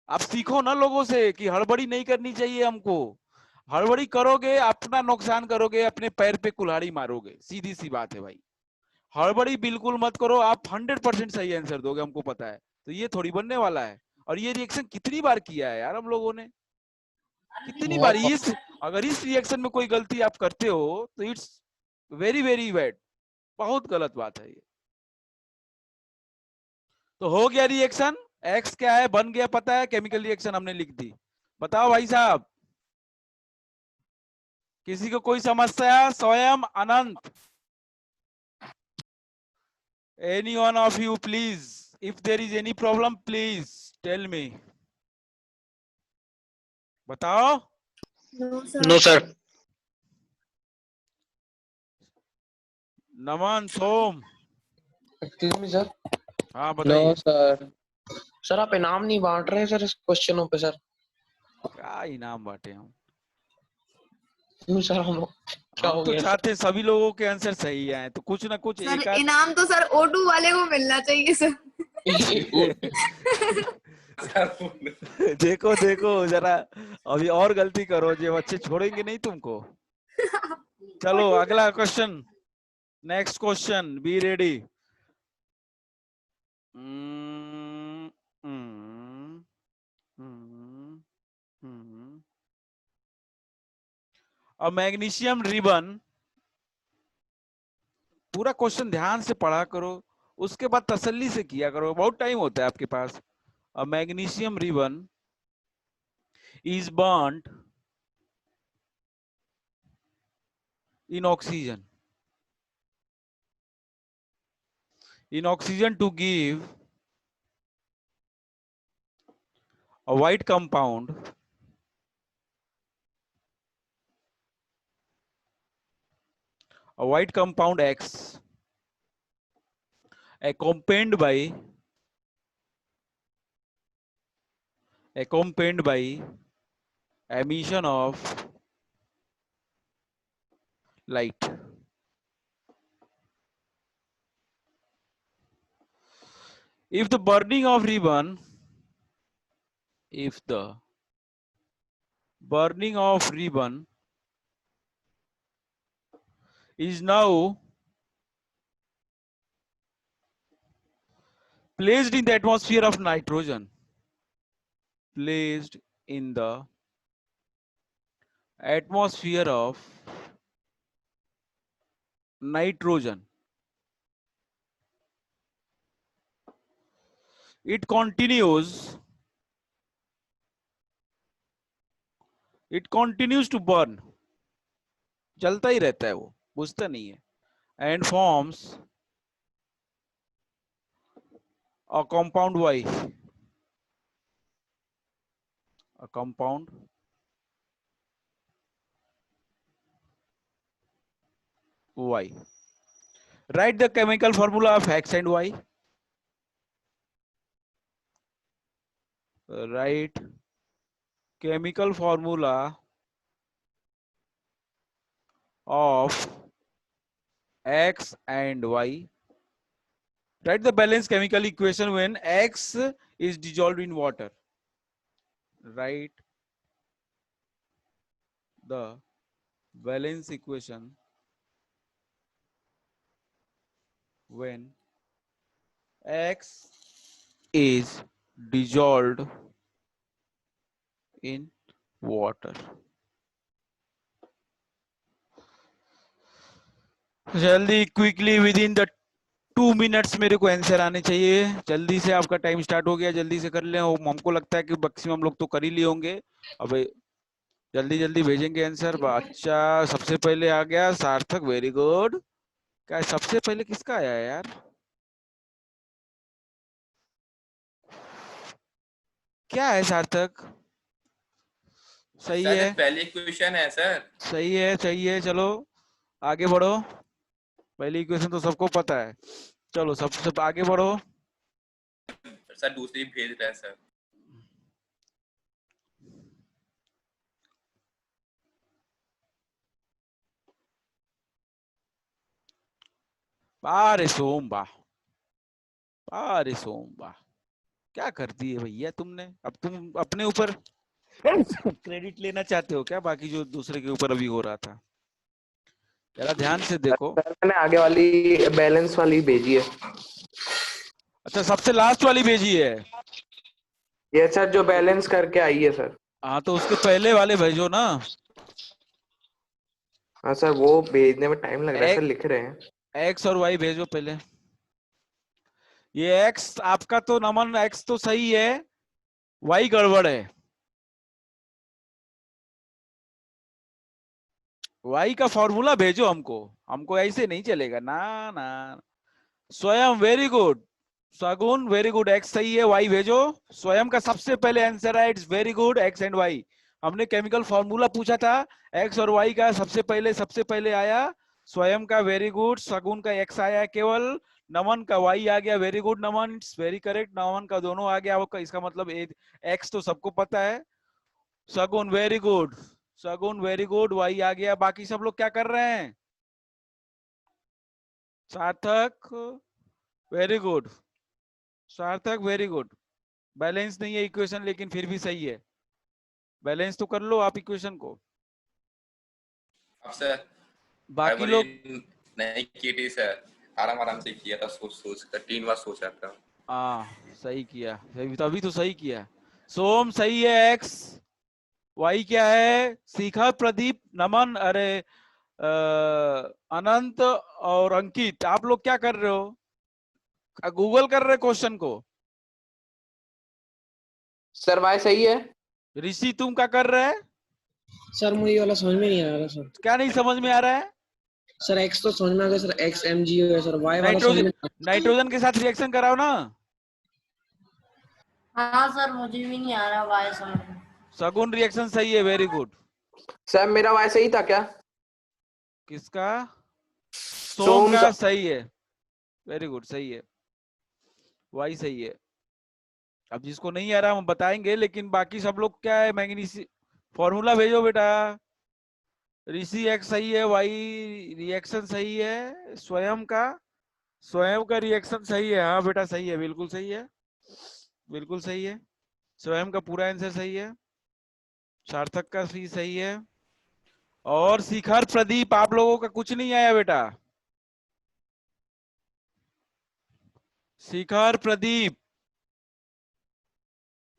आप सीखो ना लोगों से कि हड़बड़ी नहीं करनी चाहिए हमको। हड़बड़ी करोगे अपना नुकसान करोगे, अपने पैर पे कुल्हाड़ी मारोगे, सीधी सी बात है भाई। हड़बड़ी बिल्कुल मत करो, आप 100% सही आंसर दोगे, हमको पता है। तो ये थोड़ी बनने वाला है। और ये रिएक्शन कितनी बार किया है यार हम लोगों ने, कितनी बार। इस अगर इस रिएक्शन में कोई गलती आप करते हो तो इट्स वेरी वेरी बैड, बहुत गलत बात है ये। तो हो गया रिएक्शन, एक्स क्या है बन गया पता है, केमिकल रिएक्शन हमने लिख दी। बताओ भाई साहब, किसी को कोई समस्या? Swayam, Anant, any one of you please, if there is any problem please tell me. बताओ। No sir. Naman, Som, excuse me sir. हाँ नो बताइए। सर। सर आप इनाम नहीं बांट रहे सर इस क्वेश्चनों पे सर? क्या इनाम बांटे हम? क्यों सर? हम क्या हम हो तो गया चाहते हैं सभी लोगों के आंसर सही आए, तो कुछ ना कुछ सर एक आध इनाम तो सर O2 वाले को मिलना चाहिए सर। सर देखो देखो जरा, अभी और गलती करो, ये बच्चे छोड़ेंगे नहीं तुमको। चलो अगला question, next question, be ready. A magnesium ribbon, पूरा क्वेश्चन ध्यान से पढ़ा करो, उसके बाद तसल्ली से किया करो, बहुत टाइम होता है आपके पास। A magnesium ribbon is burnt in oxygen to give a white compound X accompanied by emission of light. If the burning of ribbon is now placed in the atmosphere of nitrogen, it continues to burn, जलता ही रहता है वो, बुझता नहीं है, and forms a compound Y, Write the chemical formula of X and Y. Write chemical formula of X and Y. Write the balanced chemical equation when X is dissolved in water. Write the balance equation when X is dissolved in water. जल्दी quickly with in the 2 minutes मेरे को आंसर आने चाहिए। जल्दी से, आपका टाइम स्टार्ट हो गया, जल्दी से कर लें। हमको लगता है कि मैक्सिमम लोग तो कर ही लिए होंगे। अब जल्दी जल्दी भेजेंगे आंसर। अच्छा, सबसे पहले आ गया सार्थक, वेरी गुड। क्या सबसे पहले किसका आया है यार? क्या है सार्थक? सही सर है, पहली क्वेश्चन है सर। सही है, सही है। चलो आगे बढ़ो। पहली इक्वेशन तो सबको पता है। चलो सबसे आगे बढ़ो। सर दूसरी भेज रहे हैं सर। अरे सोम वाह, अरे सोम वाह, क्या कर दिए भैया तुमने। अब तुम अपने ऊपर क्रेडिट लेना चाहते हो क्या, बाकी जो दूसरे के ऊपर अभी हो रहा था? जरा ध्यान से देखो। सर मैंने आगे वाली बैलेंस वाली भेजी है। अच्छा, सबसे लास्ट वाली भेजी है। ये सर जो बैलेंस करके आई है सर। हाँ तो उसके पहले वाले भेजो ना। हाँ सर वो भेजने में टाइम लग रहा है सर, एक लिख रहे हैं। एक्स और वाई भेजो पहले। ये एक्स आपका तो नमन, एक्स तो सही है, वाई गड़बड़ है। वाई का फॉर्मूला भेजो हमको, हमको ऐसे नहीं चलेगा ना ना। स्वयं, वेरी गुड। सगुन, वेरी गुड। एक्स सही है, वाई भेजो। स्वयं का सबसे पहले आंसर है, it's very good, X and Y. हमने केमिकल फॉर्मूला पूछा था, एक्स और वाई का सबसे पहले आया स्वयं का, वेरी गुड। सगुन का एक्स आया केवल, नमन का वाई आ गया, very good Naman, it's very correct. Naman का दोनों आ गया आपका, इसका मतलब एक्स तो सबको पता है। सगुन वेरी गुड, सगुन वेरी गुड, वाई आ गया। बाकी सब लोग क्या कर रहे हैं? सार्थक वेरी गुड, सार्थक वेरी गुड। बैलेंस नहीं है इक्वेशन, लेकिन फिर भी सही है। बैलेंस तो कर लो आप इक्वेशन को। अब सर बाकी लोग नहीं की थी सर, आराम आराम से किया था, सोच सोच कर 3 बार सोचा था। सही किया, तभी तो सही किया। सोम सही है, एक्स। वाई क्या है? शिखर, प्रदीप, नमन, अरे अनंत और अंकित, आप लोग क्या कर रहे हो? गूगल कर रहे क्वेश्चन को? सर वाई सही है। ऋषि तुम क्या कर रहे हैं? सर मुझे ये वाला समझ में नहीं आ रहा सर। क्या नहीं समझ में आ रहा है? सर एक्स तो समझ में आ गया सर, एक्स एम जी है सर, वाई वाला समझ में नाइट्रोजन, नाइट्रोजन के साथ रिएक्शन कराओ ना। हाँ सर, मुझे भी नहीं आ रहा वाई समझ में। सगुन रिएक्शन सही है, वेरी गुड। सर मेरा वाई सही था क्या? किसका? सोम का सही है, वेरी गुड, सही है। वाई सही है। अब जिसको नहीं आ रहा हम बताएंगे, लेकिन बाकी सब लोग क्या है, मैग्नीशियम फॉर्मूला भेजो बेटा। ऋषि एक्स सही है, वाई रिएक्शन सही है, स्वयं का रिएक्शन सही है। हाँ बेटा सही है, बिल्कुल सही है, बिल्कुल सही है। स्वयं का पूरा आंसर सही है, सार्थक का भी सही है। और शिखर, प्रदीप, आप लोगों का कुछ नहीं आया बेटा। शिखर, प्रदीप,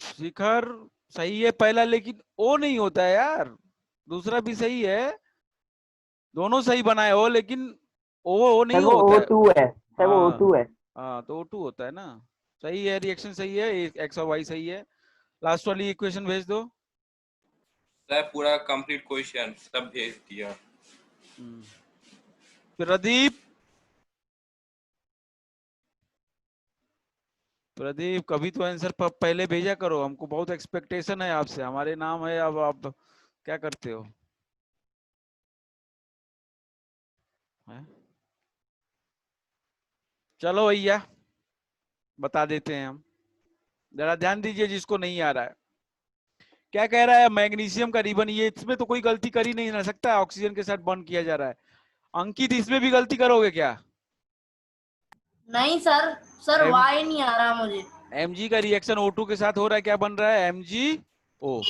शिखर सही है पहला, लेकिन ओ नहीं होता है यार। दूसरा भी सही है, दोनों सही बनाए हो, लेकिन ओ नहीं सर वो होता है। O2 है, सर वो हाँ O2 है। हाँ, तो O2 होता है ना। सही है, रिएक्शन सही है, एक्स और वाई सही है। लास्ट वाली इक्वेशन भेज दो। सर पूरा कंप्लीट क्वेश्चन सब भेज दिया। प्रदीप, प्रदीप कभी तो आंसर पहले भेजा करो, हमको बहुत एक्सपेक्टेशन है आपसे, हमारे नाम है, अब आप क्या करते हो? है? चलो भैया बता देते हैं हम, जरा ध्यान दीजिए जिसको नहीं आ रहा है। क्या कह रहा है? मैग्नीशियम का रिबन, ये इसमें तो कोई गलती कर ही नहीं ना सकता, ऑक्सीजन के साथ बॉन्ड किया जा रहा है। अंकित इसमें भी गलती करोगे क्या? नहीं सर, सर वाई नहीं आ रहा मुझे। Mg का रिएक्शन O2 के साथ हो रहा है, क्या बन रहा है? MgO।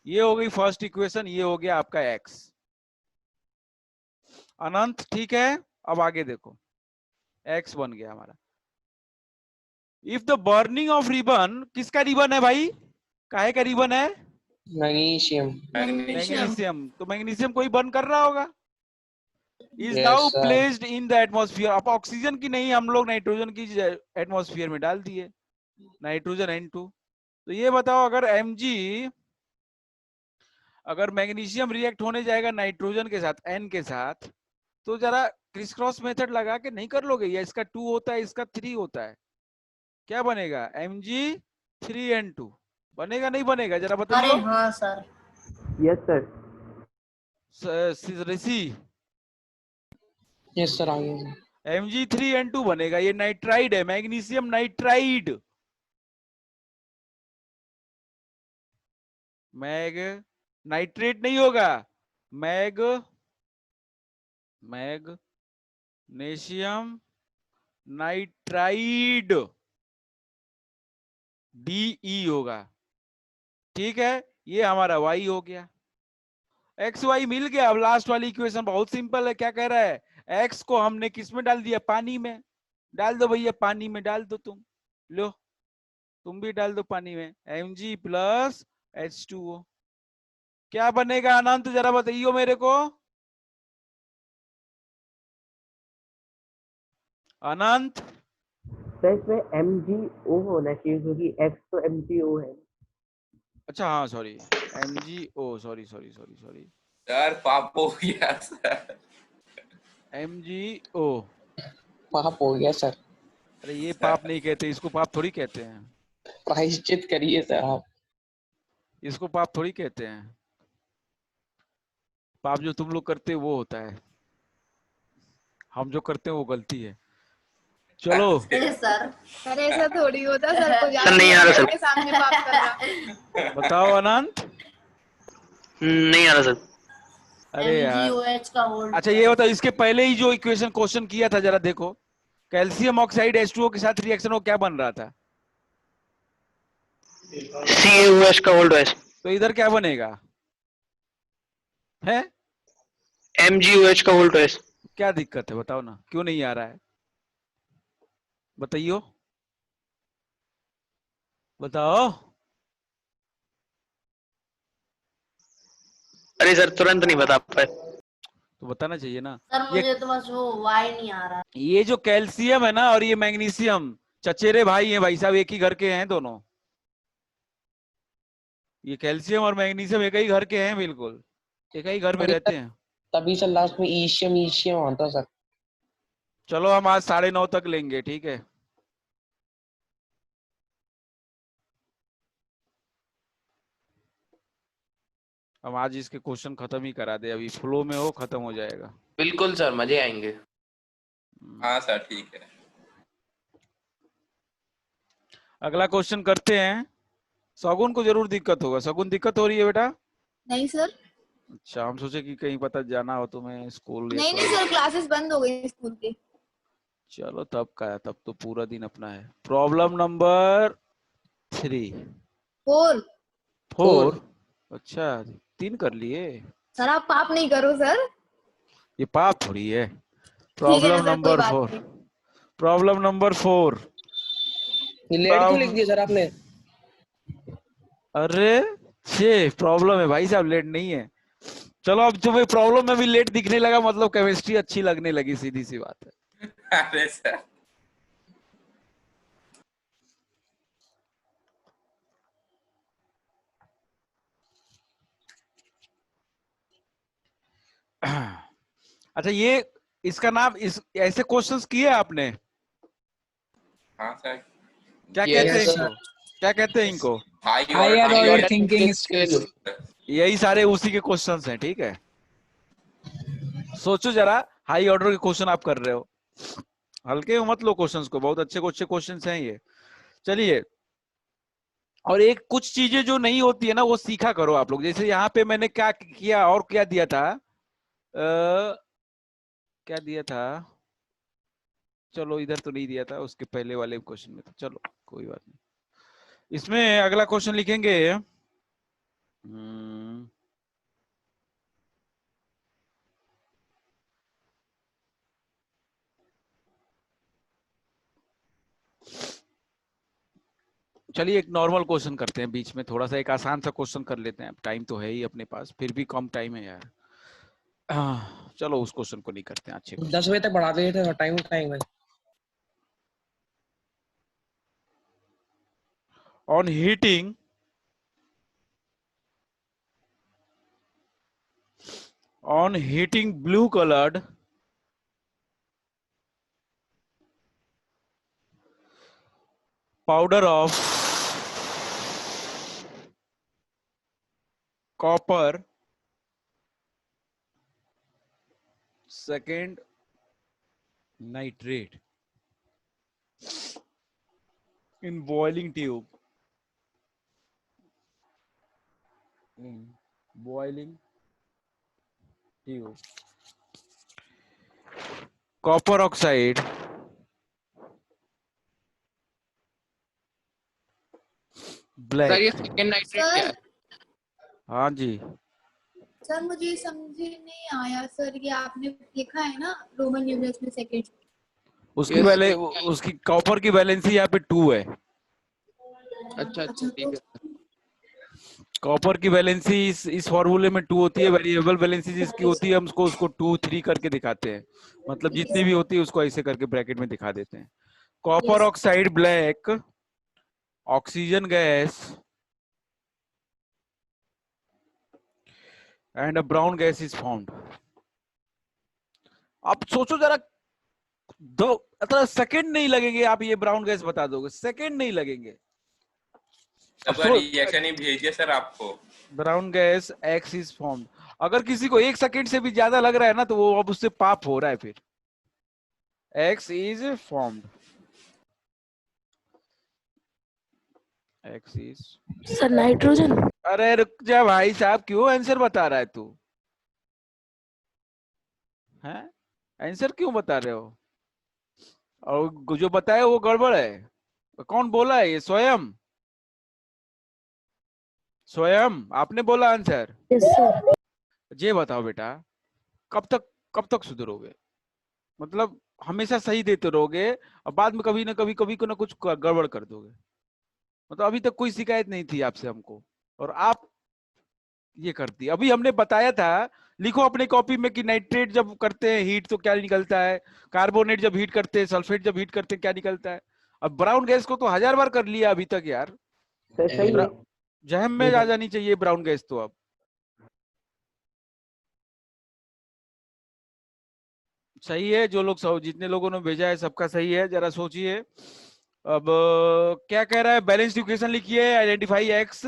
ये हो गई फर्स्ट इक्वेशन, ये हो गया आपका X। अनंत ठीक है, अब आगे देखो, X बन गया हमारा। If the burning of ribbon, किसका रिबन है भाई? काहे का रिबन है? मैग्नीशियम। मैग्नीशियम। तो मैग्नीशियम कोई बर्न कर रहा होगा? Is Yes, now sir. Placed in the atmosphere. अब ऑक्सीजन की नहीं, हम लोग नाइट्रोजन की एटमॉस्फेयर में डाल दिए, नाइट्रोजन N2। तो ये बताओ अगर Mg, अगर मैग्नीशियम रिएक्ट होने जाएगा नाइट्रोजन के साथ N के साथ, तो जरा क्रिस क्रॉस मेथड लगा के नहीं कर लोगे? या इसका 2 होता है, इसका 3 होता है, क्या बनेगा? Mg3N2 बनेगा, नहीं बनेगा? जरा अरे बताइए हाँ sir. Yes sir. Rishi. Yes, sir. आगे sir. Mg3N2 बनेगा, ये नाइट्राइड है, मैग्नीशियम नाइट्राइड। मैग नाइट्रेट नहीं होगा, मैग्नीशियम नाइट्राइड, DE होगा। ठीक है, ये हमारा Y हो गया। XY मिल गया। अब लास्ट वाली इक्वेशन बहुत सिंपल है, क्या कह रहा है? X को हमने किस में डाल दिया? पानी में। डाल दो भैया, पानी में डाल दो, तुम लो, तुम भी डाल दो पानी में। Mg प्लस H2O क्या बनेगा अनंत, जरा बताइयो मेरे को। अनंत सर इसमें MgO होना चाहिए क्योंकि X तो MgO है। अच्छा हाँ sorry, MgO, sorry sorry sorry sorry, sir पाप हो गया सर। MgO। पाप हो गया सर। अरे ये पाप नहीं कहते, इसको पाप थोड़ी कहते हैं, प्रायश्चित करिए सर आप। इसको पाप थोड़ी कहते हैं। पाप जो तुम लोग करते हो वो होता है, हम जो करते हैं वो गलती है। चलो अरे सर। अरे ऐसा थोड़ी होता सर को सर नहीं आ रहा सर। के सामने पाप कर रहा। बताओ अनंत। नहीं आ रहा सर। अरे यार, MgOH का होल्ड। अच्छा ये बताओ, इसके पहले ही जो इक्वेशन क्वेश्चन किया था, जरा देखो, कैल्शियम ऑक्साइड H2O के साथ रिएक्शन हो क्या बन रहा था? CaOH का ओल्ड OH। तो इधर क्या बनेगा है? MgOH का ओल्ड OH। क्या दिक्कत है बताओ ना, क्यों नहीं आ रहा है? बताइयो, बताओ। अरे सर तुरंत नहीं बता पाए। तो बताना चाहिए ना। सर ये मुझे तो बस वो Y नहीं आ रहा। ये जो कैल्शियम है ना और ये मैग्नीशियम, चचेरे भाई हैं भाई साहब, एक ही घर के हैं दोनों। ये कैल्शियम और मैग्नीशियम एक ही घर के हैं, बिल्कुल एक ही घर में रहते हैं। तभी सर लास्ट में ईशियम ईशियम आता सर। चलो हम आज 9:30 तक लेंगे, ठीक है? हम आज इसके क्वेश्चन खत्म ही करा दे, अभी फ्लो में हो, खत्म हो जाएगा। बिल्कुल सर, मजे आएंगे। हाँ सर ठीक है। अगला क्वेश्चन करते हैं। सगुन को जरूर दिक्कत होगा। सगुन दिक्कत हो रही है बेटा? नहीं सर। अच्छा, हम सोचे कि कहीं पता जाना हो तुम्हें स्कूल या नहीं सर, क्लासेस बंद हो गई स्कूल की। चलो तब का है, तब तो पूरा दिन अपना है। Problem number 3 4। अच्छा 3 कर लिए। सर आप पाप नहीं करो सर। ये पाप थोड़ी है। ठीक है प्रॉब्लम ना सर, कोई नंबर बात 4। नहीं। Problem number 4। ये लेट क्यों लिख दिया सर आपने? अरे 6 प्रॉब्लम है भाई साहब, लेट नहीं है। चलो अब तुम्हें प्रॉब्लम में भी लेट दिखने लगा, मतलब केमिस्ट्री अच्छी लगने लगी, सीधी सी बात है। अरे सर अच्छा ये इसका नाम, इस ऐसे क्वेश्चंस किए आपने? हाँ सर। क्या Yes, कहते हैं sir. इनको? क्या कहते हैं इनको? Higher order thinking skills. यही सारे उसी के क्वेश्चंस हैं, ठीक है? सोचो जरा, हाई ऑर्डर के क्वेश्चन आप कर रहे हो, हल्के में मत लो क्वेश्चंस को, बहुत अच्छे क्वेश्चंस हैं ये। चलिए, और एक कुछ चीजें जो नहीं होती है ना वो सीखा करो आप लोग। जैसे यहाँ पे मैंने क्या किया और क्या दिया था, क्या दिया था, चलो इधर तो नहीं दिया था, उसके पहले वाले क्वेश्चन में था, चलो कोई बात नहीं। इसमें अगला क्वेश्चन लिखेंगे, चलिए एक नॉर्मल क्वेश्चन करते हैं बीच में, थोड़ा सा एक आसान सा क्वेश्चन कर लेते हैं, टाइम तो है ही अपने पास, फिर भी कम टाइम है यार। चलो उस क्वेश्चन को नहीं करते हैं, अच्छे 10 बजे तक बढ़ा देते थे, टाइम टाइम है। On heating blue colored powder of copper, second nitrate in boiling tube, copper oxide black। Sir ये सेकंड नाइट्रेट क्या है? हाँ जी, सर मुझे ये समझ नहीं आया सर, ये आपने लिखा है ना रोमन न्यूमरल्स में सेकंड। उसकी वैले उसकी कॉपर की वैलेंसी यहाँ पे 2 है। अच्छा अच्छा ठीक है। कॉपर की वैलेंसी इस फॉर्मूले में 2 होती है, वेरिएबल वैलेंसी जिसकी होती है हम उसको 2 3 करके दिखाते हैं, मतलब जितनी भी होती है उसको ऐसे करके ब्रैकेट में दिखा देते हैं। Copper oxide black, oxygen gas and a brown gas is found. अब सोचो जरा, 2 सेकंड नहीं लगेंगे, आप ये ब्राउन गैस बता दोगे, सेकंड नहीं लगेंगे। अब रिएक्शन ही भेजिए सर आपको। Brown gas x is formed. अगर किसी को 1 सेकंड से भी ज्यादा लग रहा है ना, तो वो अब उससे पाप हो रहा है, फिर x is formed. X is sir nitrogen. अरे रुक जा भाई साहब, क्यों आंसर बता रहा है तू? हैं, आंसर क्यों बता रहे हो? और जो बताया वो गड़बड़ है। कौन बोला है ये? स्वयं आपने बोला आंसर? Yes sir. ये बताओ बेटा, कब तक सुधरोगे? मतलब हमेशा सही देते रहोगे और बाद में कभी को ना कुछ गड़बड़ कर दोगे। मतलब अभी तक कोई शिकायत नहीं थी आपसे हमको, और आप ये करती। अभी हमने बताया था, लिखो अपने कॉपी में कि नाइट्रेट जब करते हैं हीट तो क्या निकलता है, कार्बोनेट जब हीट करते हैं, सल्फेट जब हीट करते हैं क्या निकलता है। अब ब्राउन गैस को तो 1000 बार कर लिया अभी तक यार, सही है। जहम में आ जानी चाहिए ब्राउन गैस तो। अब सही है, जो लोग जितने लोगों ने भेजा है सबका सही है। जरा सोचिए अब क्या कह रहा है। बैलेंस्ड इक्वेशन लिखिए, identify x,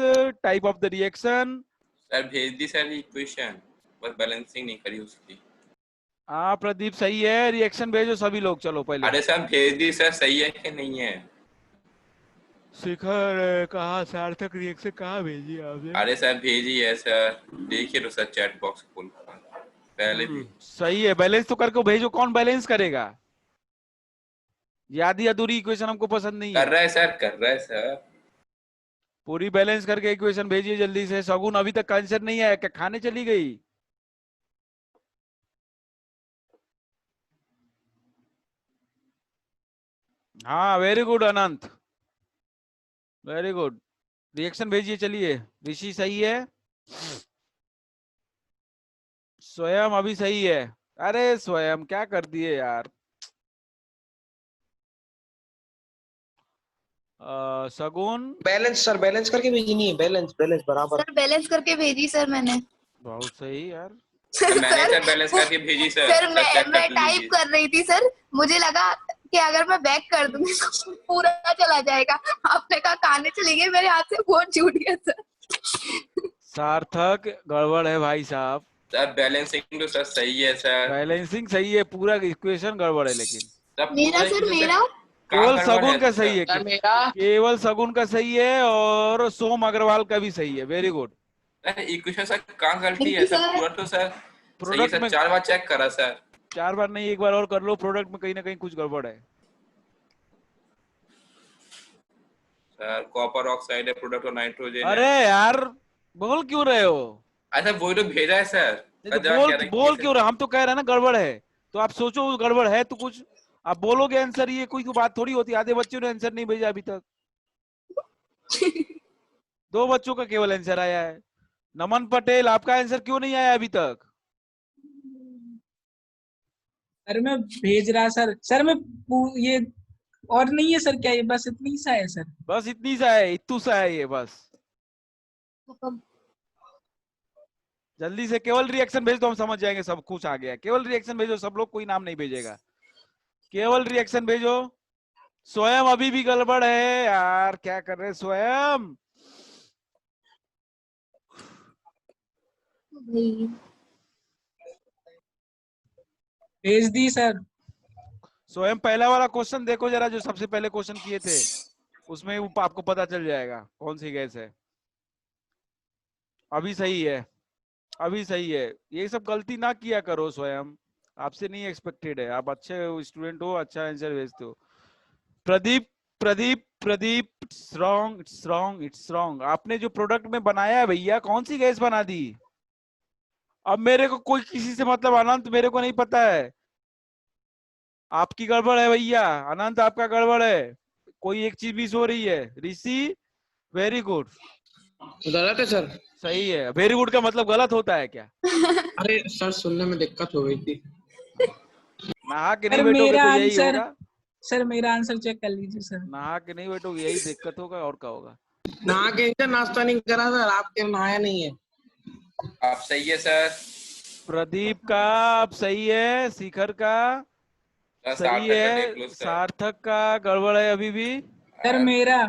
type of the reaction. Sir भेज दी सर इक्वेशन, बस बैलेंसिंग नहीं करी उसकी। हाँ प्रदीप सही है, रिएक्शन भेजो सभी लोग। चलो पहले, अरे सर भेज दी सर, सही है कि नहीं है? शिखर कहाँ, सार्थक रिएक्शन कहाँ भेजी आपने? अरे सर भेजी है सर, देखिए तो सर चैट बॉक्स खोल पहले भी। सही है, बैलेंस तो करके भेजो। कौन बैलेंस करेगा? ये आधी अधूरी इक्वेशन हमको पसंद नहीं है। कर रहा है सर, कर रहा है सर। पूरी बैलेंस करके इक्वेशन भेजिए जल्दी से। सगुन अभी तक आंसर नहीं आया, क्या खाने चली गई? हाँ वेरी गुड अनंत, वेरी गुड। रिएक्शन भेजिए चलिए। ऋषि सही है, स्वयं अभी सही है। अरे स्वयं क्या कर दिए यार। सगुन बैलेंस सर, बैलेंस करके भेजनी है, बैलेंस बैलेंस बराबर। सर बैलेंस करके भेजी सर मैंने। बहुत सही यार। मैंने सर बैलेंस करके भेजी सर। सर चेक मैं कर टाइप लीजिए। कर रही थी सर, मुझे लगा कि अगर मैं बैक कर दूंगी तो पूरा चला जाएगा। आपने कहा खाने चली गई, मेरे हाथ से फोन छूट गया सर। सार्थक गड़बड़ है भाई साहब। सर बैलेंसिंग तो सर सही है सर। बैलेंसिंग सही है, पूरा इक्वेशन गड़बड़ है। लेकिन मेरा सर, मेरा केवल सगुन का सही है, सर मेरा केवल सगुन का सही है और सोम अग्रवाल का भी सही है। Very good. इक्वेशन सर कहाँ गलती है सर? पूरा तो सर सही है सर, 4 बार चेक करा सर। 4 बार नहीं, 1 बार और कर लो। प्रोडक्ट में कहीं ना कहीं कुछ गड़बड़ है सर। कॉपर ऑक्साइड है प्रोडक्ट और नाइट्रोजन है। अरे यार बोल क्यों रहे हो? अच्छा वही तो भेजा है सर। नहीं तो बोल क्यों रहे? हम तो कह रहे हैं ना गड़बड़ है, तो आप सोचो गड़बड़ है तो कुछ आप बोलोगे आंसर। ये कोई बात थोड़ी होती है। आधे बच्चों ने आंसर नहीं भेजा अभी तक। 2 बच्चों का केवल आंसर आया है। नमन पटेल आपका आंसर क्यों नहीं आया अभी तक? सर मैं भेज रहा सर। सर मैं ये और नहीं है सर क्या? ये बस इतनी सा है सर? बस इतनी सा है, इतू सा है ये बस। जल्दी से केवल रिएक्शन भेज दो, हम समझ जाएंगे सब कुछ आ गया। केवल रिएक्शन भेजो सब लोग, कोई नाम नहीं भेजेगा। केवल रिएक्शन भेजो। स्वयं अभी भी गड़बड़ है यार, क्या कर रहे हैं स्वयं? भेज दी सर। स्वयं पहला वाला क्वेश्चन देखो जरा, जो सबसे पहले क्वेश्चन किए थे उसमें आपको पता चल जाएगा कौन सी गैस है। अभी सही है, अभी सही है। ये सब गलती ना किया करो स्वयं, आपसे नहीं एक्सपेक्टेड है। आप अच्छे स्टूडेंट हो, अच्छा आंसर भेजते हो। Pradeep Pradeep Pradeep, it's wrong, it's wrong, it's wrong. आपने जो प्रोडक्ट में बनाया है भैया, कौन सी गैस बना दी? अब मेरे को कोई किसी से मतलब, अनंत मेरे को नहीं पता है। आपकी गड़बड़ है भैया, अनंत आपका गड़बड़ है। कोई एक चीज मिस हो रही है। ऋषि वेरी गुड, गलत है सर। सही है। वेरी गुड का मतलब गलत होता है क्या? अरे सर सुनने में दिक्कत हो गई थी। नहा के नहीं सर बैठोगे मेरा तो यही आंसर, होगा। सर मेरा आंसर चेक कर लीजिए सर। नहा के नहीं बैठोगे यही दिक्कत होगा, और क्या होगा? नहा के इनका नाश्ता नहीं करा सर, आपके नहाया नहीं है। आप सही है सर। प्रदीप का अब सही है, शिखर का सर सही सार्थक का देख है, लो सर। सार्थक का गड़बड़ है अभी भी। सर मेरा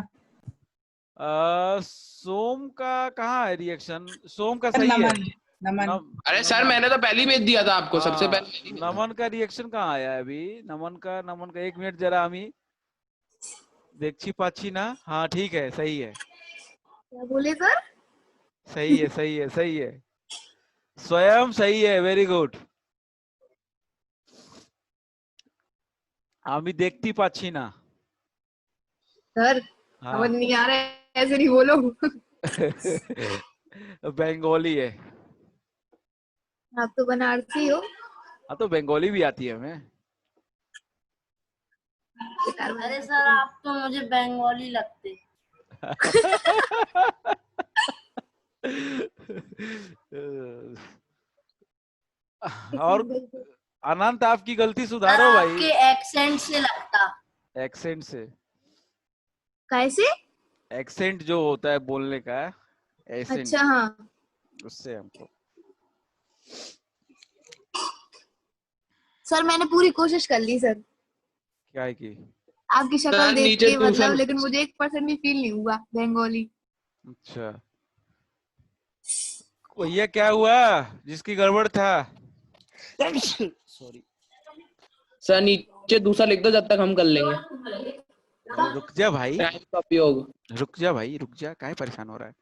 सोम का कहाँ है रिएक्शन? सोम का सर सही है। नमन, नमन। अरे सर मैंने तो पहले ही भेज दिया था आपको, सबसे हाँ, पहले। नमन का रिएक्शन कहाँ आया है अभी? नमन का 1 मिनट जरा हम ही देखी पाची ना। हाँ ठीक है, सही है, क्या बोले सर? सही है, सही है, सही है। स्वयं सही है, वेरी गुड। আমি দেখতে পাচ্ছি না। सर हाँ समझ नहीं आ रहा है, ऐसे नहीं बोलो। बंगाली है। आप तो बनारसी हो। हाँ तो बंगाली भी आती है हमें। अरे सर आप तो मुझे बंगाली लगते। और अनंत आपकी गलती सर सुधारो भाई। आपके एक्सेंट से लगता। एक्सेंट से? कैसे? एक्सेंट जो होता है बोलने का, एसेंट, अच्छा हाँ। उससे हमको। सर मैंने पूरी कोशिश कर ली सर, क्या है की? आपकी शक्ल सर, देख नीचे के मतलब, ट्यूशन। लेकिन मुझे 1% भी फील नहीं हुआ बंगाली। अच्छा भैया क्या हुआ जिसकी गड़बड़ था? सॉरी। सर नीचे दूसरा लिख दो, जब तक हम कर लेंगे। रुक जा भाई, टाइम का उपयोग। रुक जा भाई, रुक जा, काहे परेशान हो रहा है?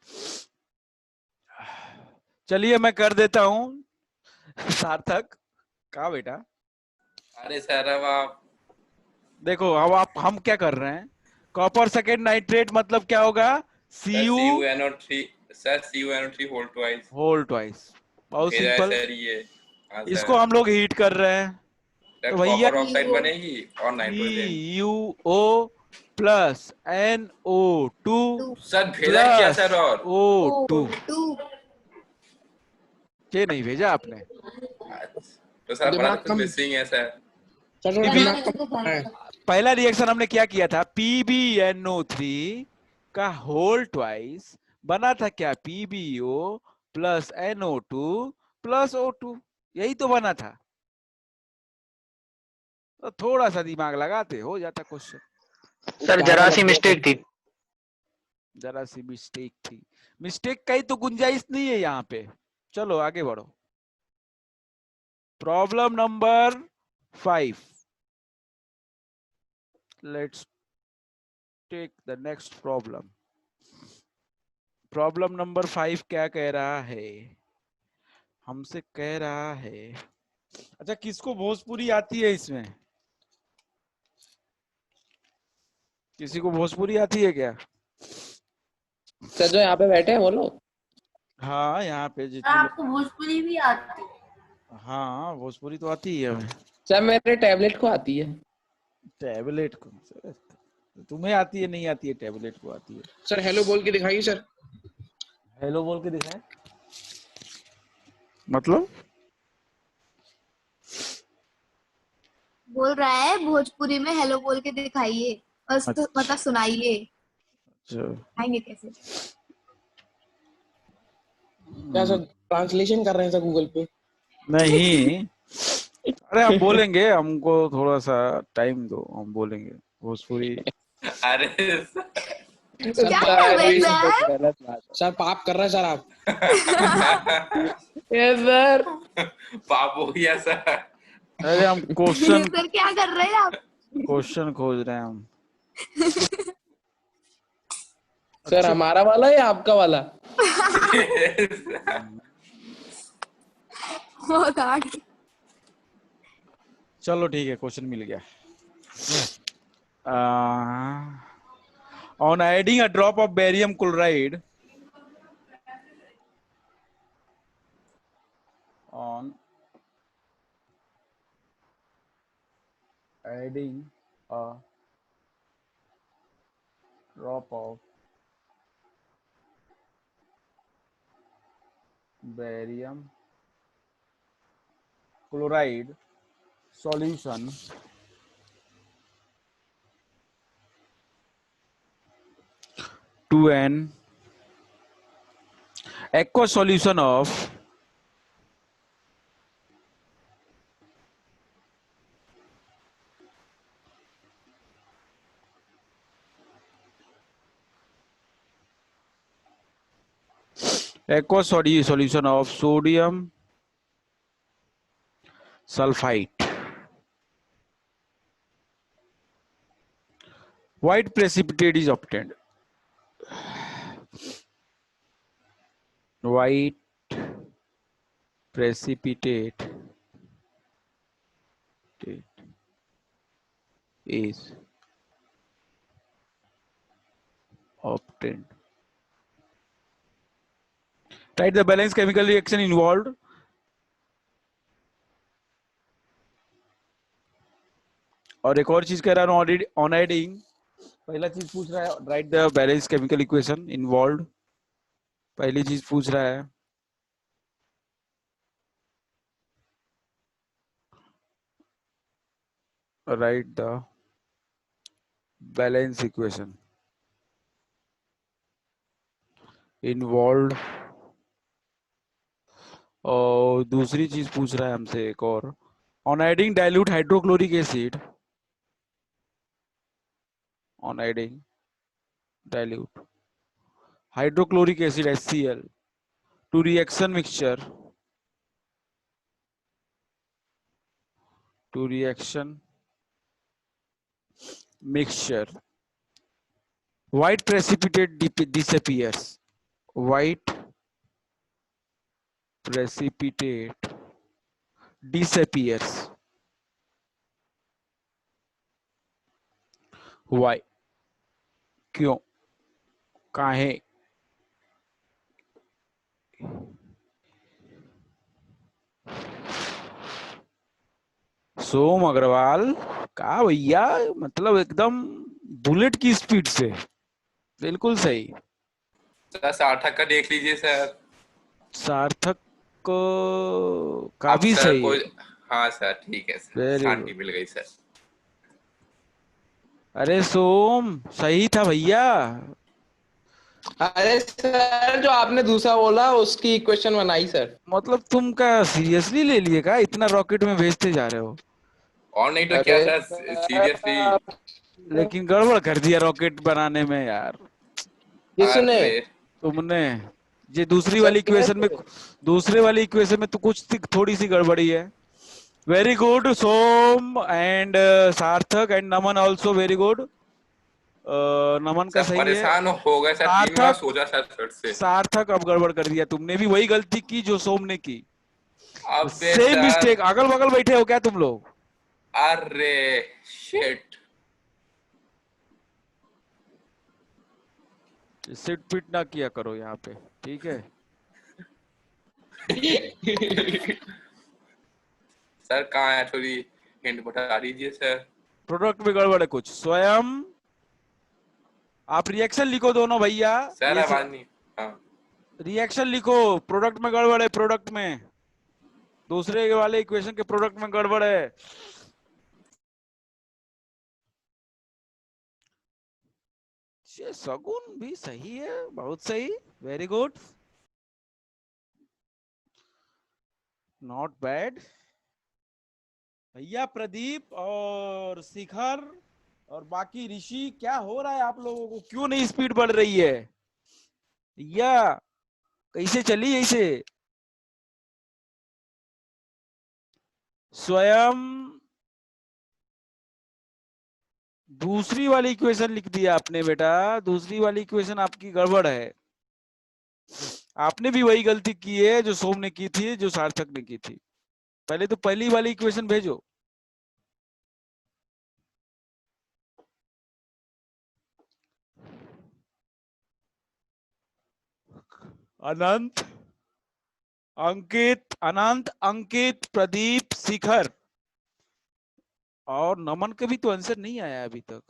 चलिए मैं कर देता हूँ। सार्थक कहा बेटा? अरे सर अब आप देखो अब आप, हम क्या कर रहे हैं? कॉपर सेकेंड नाइट्रेट मतलब क्या होगा? CuNO3 sir, CuNO3 whole twice. बहुत भेजा है सिंपल। सर ये आंसर। इसको हम लोग हीट कर रहे हैं तो भैया कॉपर ऑक्साइड बनेगी और nitrogen. CuO plus NO2 sir भेजा क्या सर? और O2। टू। ये नहीं भेजा आपने? तो सर बड़ा दिमाग कुछ कम। मिसिंग है सर। सर थोड़ा दिमाग कम है। पहला रिएक्शन हमने क्या किया था? PbNO3 का होल ट्वाइस बना था क्या? PbO plus NO2 plus O2, यही तो बना था। तो थोड़ा सा दिमाग लगाते हो जाता क्वेश्चन। सर जरा सी मिस्टेक थी। जरा सी मिस्टेक थी। मिस्टेक का ही तो गुंजाइश नहीं है यहाँ पे। चलो आगे बढ़ो। Problem number 5। Let's take the next problem. Problem number 5 क्या कह रहा है? हमसे कह रहा है, अच्छा किसको भोजपुरी आती है इसमें? किसी को भोजपुरी आती है क्या? सर जो यहाँ पे बैठे हैं वो लोग। हाँ यहाँ पे सर जितने आपको भोजपुरी भी आती? हाँ भोजपुरी तो आती है हमें। सर मेरे टैबलेट को आती है। टैबलेट को? तुम्हें आती है? नहीं आती है? टैबलेट को आती है। सर हेलो बोल के दिखाइए सर। हेलो बोल के दिखाए मतलब? बोल रहा है भोजपुरी में हेलो बोल के दिखाइए और मतलब सुनाइए। आएंगे कैसे? क्या सर ट्रांसलेशन कर रहे हैं सर गूगल पे? नहीं, अरे हम बोलेंगे, हमको थोड़ा सा टाइम दो, हम बोलेंगे भोजपुरी। अरे क्या कर रहे हैं सर? गलत बात सर पाप कर रहे हैं सर आप। है सर। पाप हो गया सर। अरे हम क्वेश्चन सर क्या कर रहे हैं आप? खोज रहे हैं हम। सर हमारा वाला या आपका वाला? Oh God. चलो ठीक है, क्वेश्चन मिल गया। On adding a drop of barium chloride on adding a drop of barium chloride solution to an aqueous solution of solution of sodium sulfite, white precipitate is obtained. White precipitate is obtained. Write the balanced chemical reaction involved. और एक और चीज कह रहा हूँ, ऑन एडिंग पहला चीज पूछ रहा है, right the balance chemical equation involve, पहली चीज पूछ रहा है। Right the balance equation involve, और दूसरी चीज पूछ रहा है हमसे एक और, on adding dilute hydrochloric acid, on adding dilute hydrochloric acid HCl to reaction mixture white precipitate disappears. White precipitate disappears. Why? क्यों? काहे? सोम अग्रवाल का भैया, मतलब एकदम बुलेट की स्पीड से, बिल्कुल सही। सर सार्थक का देख लीजिए सर। सार्थक को का भी सही है। हाँ सर ठीक है सर, शांति मिल गई सर। अरे सोम सही था भैया। अरे सर जो आपने दूसरा बोला उसकी इक्वेशन बनाई सर। मतलब तुम क्या सीरियसली ले लिए का, इतना रॉकेट में भेजते जा रहे हो? और नहीं तो क्या सर, सीरियसली। लेकिन गड़बड़ कर दिया रॉकेट बनाने में यार। किसने? तुमने। ये दूसरी वाली इक्वेशन में, दूसरे वाली इक्वेशन में तो कुछ थोड़ी सी गड़बड़ी है। Very good Som and Sarthak and Naman also very good. Naman का सही है। परेशान हो गए सर, 3 बार सोचा सर से। सार्थक अब गड़बड़ कर दिया तुमने, भी वही गलती की जो सोम ने की। Same mistake. अगल बगल बैठे हो क्या तुम लोग? अरे शिट। सिट पिट ना किया करो यहाँ पे, ठीक है? सर कहाँ है, थोड़ी हिंट बता दीजिए सर। प्रोडक्ट में गड़बड़ है कुछ। स्वयं आप रिएक्शन लिखो दोनों भैया। सर आवाज नहीं। हाँ रिएक्शन लिखो, प्रोडक्ट में गड़बड़ है, प्रोडक्ट में दूसरे वाले इक्वेशन के प्रोडक्ट में गड़बड़ है। सगुन भी सही है, बहुत सही, वेरी गुड, नॉट बैड। भैया प्रदीप और शिखर और बाकी ऋषि, क्या हो रहा है आप लोगों को? क्यों नहीं स्पीड बढ़ रही है भैया? कैसे चली ऐसे? स्वयं दूसरी वाली इक्वेशन लिख दिया आपने बेटा, दूसरी वाली इक्वेशन आपकी गड़बड़ है। आपने भी वही गलती की है जो सोम ने की थी, जो सार्थक ने की थी। पहले तो पहली वाली इक्वेशन भेजो। अनंत, अंकित, अनंत, अंकित, प्रदीप, शिखर और नमन का भी तो आंसर नहीं आया अभी तक।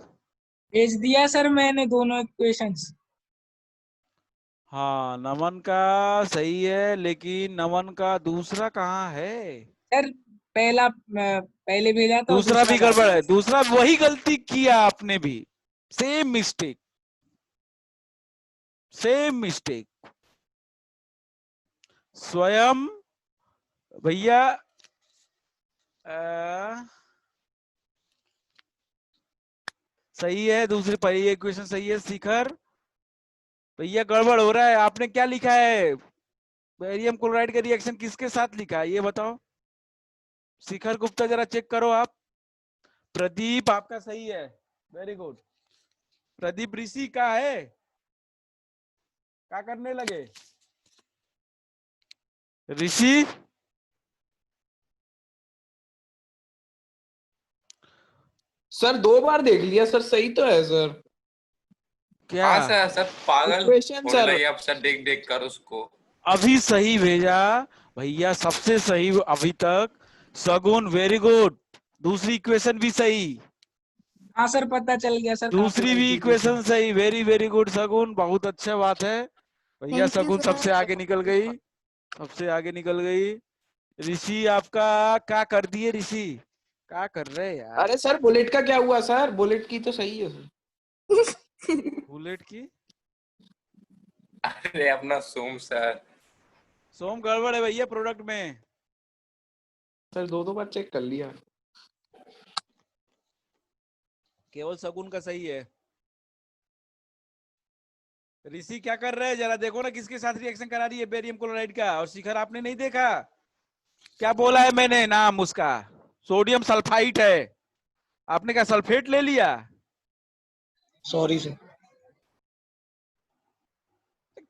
भेज दिया सर मैंने दोनों इक्वेशंस। हाँ नमन का सही है, लेकिन नमन का दूसरा कहाँ है? सर पहला पहले भेजा था और दूसरा भी बाद गड़बड़ में। है, दूसरा वही गलती किया आपने भी, सेम मिस्टेक, सेम मिस्टेक। स्वयं भैया सही है, दूसरी पहली इक्वेशन सही है। शिखर भैया गड़बड़ हो रहा है, आपने क्या लिखा है? बेरियम क्लोराइड का रिएक्शन किसके साथ लिखा है ये बताओ। शिखर गुप्ता जरा चेक करो आप। प्रदीप आपका सही है, वेरी गुड। प्रदीप ऋषि का है, क्या करने लगे ऋषि? सर 2 बार देख लिया सर, सही तो है सर। क्या हाँ सर, सर पागल इक्वेशन होने सर। लगे अब सर, देख देख कर उसको। अभी सही भेजा भैया, सबसे सही अभी तक। सगुन वेरी गुड, दूसरी इक्वेशन भी सही, हाँ सर पता चल गया सर। दूसरी भी इक्वेशन सही, वेरी वेरी गुड सगुन, बहुत अच्छा बात है भैया। Thank you, सगुन sir. सबसे आगे निकल गई, सबसे आगे निकल गई। ऋषि आपका क्या कर दिए ऋषि, क्या कर रहे हैं यार? अरे सर बुलेट का क्या हुआ सर? बुलेट की तो सही है सर। बुलेट की? अरे अपना सोम सर। सोम गड़बड़ है भैया प्रोडक्ट में। सर 2 बार चेक कर लिया। केवल सगुन का सही है। ऋषि क्या कर रहे हैं जरा देखो ना, किसके साथ रिएक्शन करा रही है बेरियम क्लोराइड का? और शिखर आपने नहीं देखा क्या बोला है मैंने नाम उसका? सोडियम सल्फाइड है, आपने क्या सल्फेट ले लिया? Sorry sir.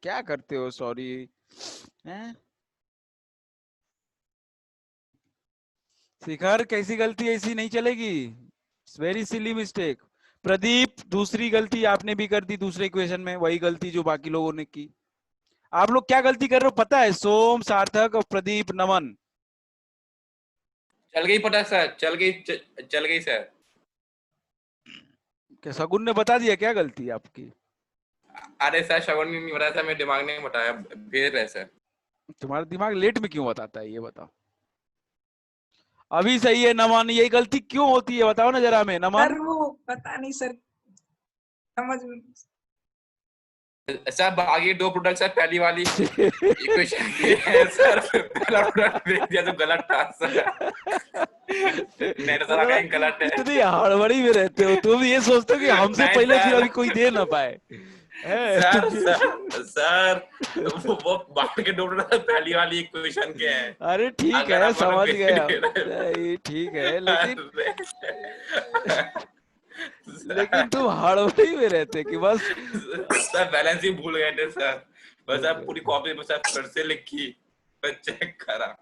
क्या करते हो सॉरी हैं? शिखर कैसी गलती ऐसी नहीं चलेगी, वेरी सिली मिस्टेक। प्रदीप दूसरी गलती आपने भी कर दी दूसरे इक्वेशन में, वही गलती जो बाकी लोगों ने की। आप लोग क्या गलती कर रहे हो पता है? सोम, सार्थक और प्रदीप, नमन। चल गई पता सर, चल गई, चल गई सर। क्या सगुन ने बता दिया क्या गलती आपकी? अरे सर शगुन ने नहीं बताया सर, मेरे दिमाग ने बताया, भेज रहे सर। तुम्हारा दिमाग लेट में क्यों बताता है ये बताओ। अभी सही है नमन, यही गलती क्यों होती है बताओ ना जरा हमें सर नमन। वो पता नहीं सर, समझ में। सर आगे 2 प्रोडक्ट सर, पहली वाली इक्वेशन है सर, पहला प्रोडक्ट देख दिया तो गलत था सर। मेरे सारा कहीं गलत है। इतनी हड़बड़ी में रहते हो तुम, ये सोचते हो कि हमसे नहीं पहले फिर सर। अभी कोई दे ना पाए। सर सर वो बाकी के 2 प्रोडक्ट पहली वाली इक्वेशन के हैं। अरे ठीक अगर है आप समझ हमें गए दे हम। रहे हैं। नहीं, ठीक है लेकिन सर, लेकिन तुम हड़बड़ी में रहते कि बस सर बैलेंस ही भूल गए थे सर, बस आप पूरी कॉपी में सर फिर से लिखी, फिर चेक करा।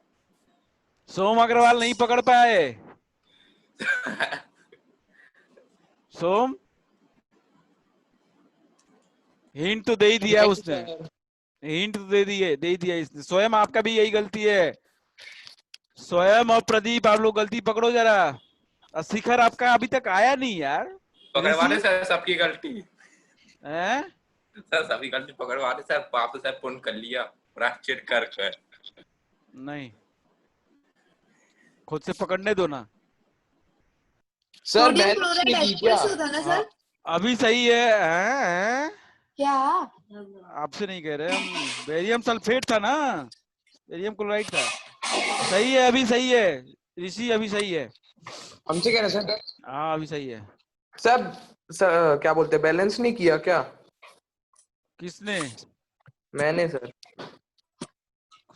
सोम अग्रवाल नहीं पकड़ पाए। सोम हिंट तो दे ही दिया नहीं उसने, सर। हिंट तो दे दिया इसने। स्वयं आपका भी यही गलती है, स्वयं और प्रदीप आप लोग गलती पकड़ो जरा। और शिखर आपका अभी तक आया नहीं यार। पकड़वा दे ऋषि सर सबकी गलती, हैं? सर सभी गलती पकड़वा दे सर, पाप तो सर पूर्ण कर लिया प्रायश्चित कर कर। नहीं, खुद से पकड़ने दो ना। सर सोडियम बैलेंस क्लोराइड लिखी क्या? H2SO था ना सर? अभी सही है, हैं? क्या? आपसे नहीं कह रहे हम, बेरियम सल्फेट था ना, बेरियम क्लोराइड था। सही है, अभी सही है ऋषि, अभी सही है। हमसे कह रहे सर? हाँ अभी सही है। सर क्या बोलते, बैलेंस नहीं किया क्या? किसने? मैंने सर।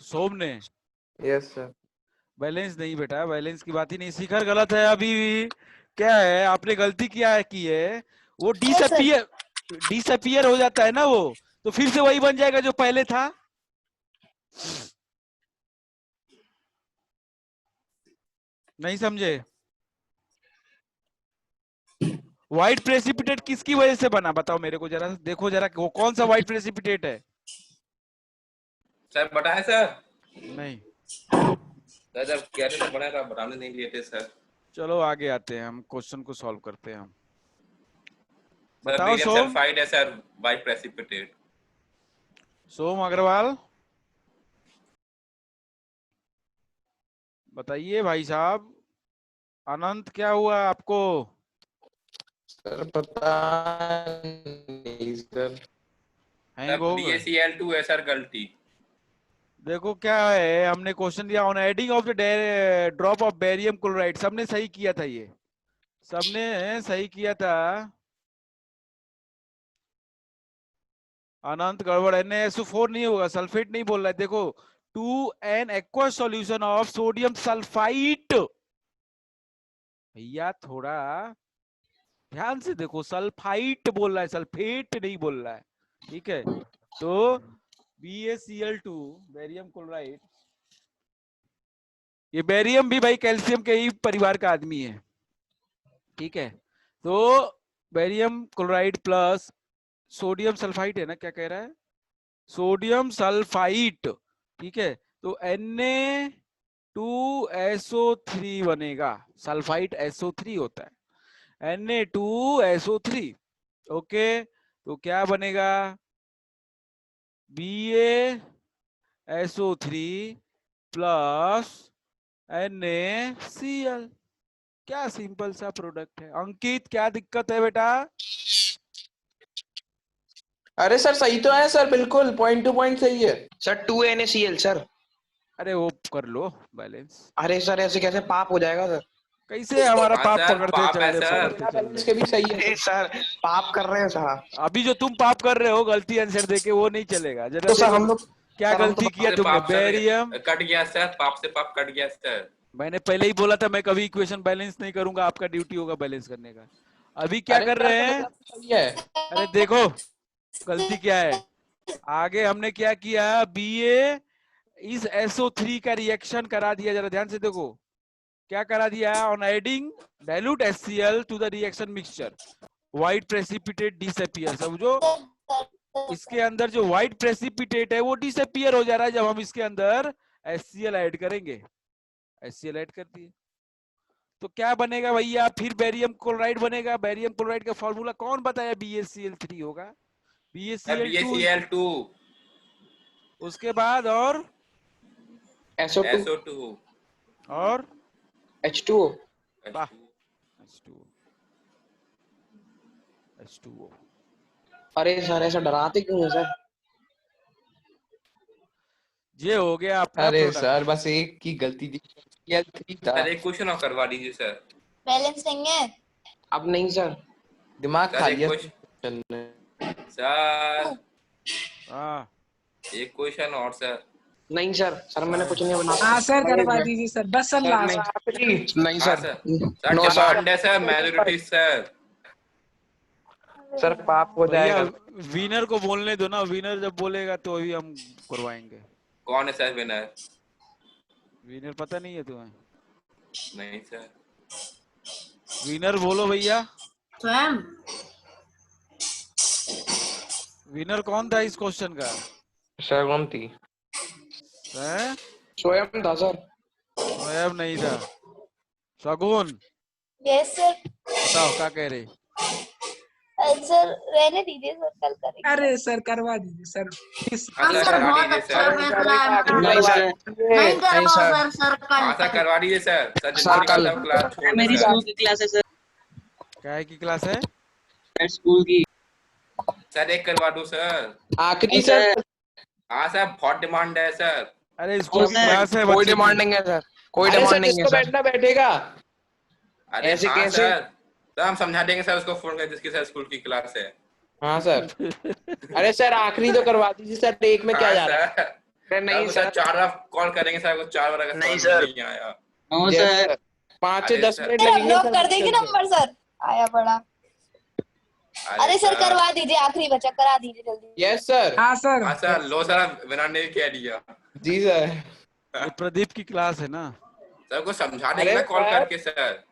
सोम ने? Yes sir. बैलेंस नहीं बेटा, बैलेंस की बात ही नहीं, शिखर गलत है अभी भी। क्या है, आपने गलती क्या है की है, वो डिसअपियर हो जाता है ना वो, तो फिर से वही बन जाएगा जो पहले था। नहीं समझे? व्हाइट प्रेसिपिटेट किसकी वजह से बना, बताओ मेरे को जरा, देखो जरा वो कौन सा व्हाइट प्रेसिपिटेट है। सर बताए सर? नहीं। सर जब कह रहे थे बनाए तो आप बताने नहीं दिए थे सर। चलो आगे आते हैं, हम क्वेश्चन को सॉल्व करते हैं हम। सर बताओ बेरियम सोम। सल्फाइड है सर, व्हाइट प्रेसिपिटेट। सोम अग्रवाल बताइए भाई साहब। अनंत क्या हुआ आपको? सर पता नहीं सर। हैंग हो गए? BaCl2 है सर गलती। देखो क्या है, हमने क्वेश्चन दिया on adding of the drop of barium chloride, सबने सही किया था, ये सबने सही किया था। अनंत गड़बड़, NaSO4 नहीं होगा, सल्फेट नहीं बोल रहा है। देखो 2N aqueous solution of sodium sulphite, भैया थोड़ा ध्यान से देखो, सल्फाइट बोल रहा है, सल्फेट नहीं बोल रहा है, ठीक है। तो BaCl2 बेरियम क्लोराइड, ये बेरियम भी भाई कैल्शियम के ही परिवार का आदमी है, ठीक है। तो barium chloride plus sodium sulphide है ना, क्या कह रहा है, सोडियम सल्फाइट, ठीक है। तो Na2SO3 बनेगा, सल्फाइट SO3 होता है, Na2SO3, ओके। तो क्या बनेगा, BaSO3 प्लस NaCl, क्या सिंपल सा प्रोडक्ट है। अंकित क्या दिक्कत है बेटा? अरे सर सही तो है सर, बिल्कुल पॉइंट टू पॉइंट सही है सर 2NaCl सर। अरे वो कर लो बैलेंस। अरे सर ऐसे कैसे पाप हो जाएगा सर? कैसे हमारा हाँ पाप सर, पकड़ते पाप है चल रहे, सर। पकड़ते चल बैलेंस के रहे। भी सही है। अरे सर पाप कर रहे हैं साहब। अभी जो तुम पाप कर रहे हो गलती आंसर देके, वो नहीं चलेगा, जरा तो सर देखो हम लोग क्या सर, हम तो गलती किया से तुमने। पाप सर बेरियम, कट गया सर, पाप से पाप कट गया सर। मैंने पहले ही बोला था मैं कभी इक्वेशन बैलेंस नहीं करूंगा, आपका ड्यूटी होगा बैलेंस करने का। अभी क्या अरे कर सर रहे तो हैं, मतलब सही है। अरे देखो गलती क्या है। आगे हमने क्या किया, Ba इस SO3 का रिएक्शन करा दिया, जरा ध्यान से देखो क्या करा दिया, on adding dilute HCl to the reaction mixture white precipitate disappear. समझो इसके अंदर जो व्हाइट प्रेसिपिटेट है वो डिसअपियर हो जा रहा है जब हम इसके अंदर HCl ऐड करेंगे। HCl ऐड कर दिए तो क्या बनेगा भैया, फिर बेरियम क्लोराइड बनेगा। बेरियम क्लोराइड का फॉर्मूला कौन बताया, BaCl3 होगा, सर BaCl2, BaCl2 उसके बाद और SO2 SO2 और H2O। वाह, H2O। अरे सर ऐसा डराते क्यों है सर? ये हो गया अपना अरे प्रोडक्ट। सर बस एक की गलती थी, BaCl3 था। सर एक क्वेश्चन और करवा दीजिए सर। बैलेंस नहीं है। अब नहीं सर। दिमाग खा सर एक लिया क्वेश्चन ने। सर, हाँ एक क्वेश्चन और सर। नहीं सर, सर मैंने कुछ नहीं बना। हाँ सर करवा दीजिए सर, बस सर सर लास्ट। नहीं हाँ sir. Sir, sir no sir. Demand है सर, मेजोरिटी सर। सर पाप हो भैया जाएगा। विनर को बोलने दो ना, विनर जब बोलेगा तो ही हम करवाएंगे। कौन है सर विनर? विनर पता नहीं है तुम्हें? नहीं सर। विनर बोलो भैया, स्वयं। विनर कौन था इस क्वेश्चन का? शर्म थी। हैं? स्वयं था सर। स्वयं नहीं था, शगुन। Yes sir. बताओ क्या कह रहे। सर रहने दीजिए सर, कल करेंगे। अरे सर करवा दीजिए सर। हाँ सर सर करवा बहुत दीजिए अच्छा सर। फैसला है। नहीं सर। नहीं करवाओ सर। सर हाँ सर कल। करवा दीजिए सर। सर सर, जिंदगी कल। का क्लास छोड़ मेरी दे सर। स्कूल की क्लास है सर। क्या है की क्लास है? स्कूल की। सर एक करवा दूं सर? आखिरी सर। हाँ सर, बहुत डिमांड है सर। अरे इसको क्लास है कोई बच्चे की। डिमांडिंग है सर, कोई अरे सर डिमांडिंग है जिसको सर। बैठना बैठेगा। अरे ऐसे हाँ कैसे? सर हम समझा देंगे सर, उसको फोन कर जिसकी सर स्कूल की क्लास है। हाँ सर। अरे सर आखिरी तो करवा दीजिए सर, एक में क्या हाँ जा रहा है? सर, अरे नहीं सर सर। 4 बार कॉल करेंगे सर को, 4 बार अगर नहीं समझ में सर। नहीं आया। नो जय सर। सर। 5 से अरे 10 सर, मिनट सर अब लगेंगे ब्लॉक सर कर देंगे मुश्किल से। Number sir. आया बड़ा। अरे सर करवा दीजिए, आखिरी बचा, करा दीजिए जल्दी। Yes sir. हाँ सर। हाँ सर, लो सर विनर ने कह दिया। जी सर। ये प्रदीप की क्लास है ना। सर को समझा देंगे अरे ना कॉल सर। करके सर।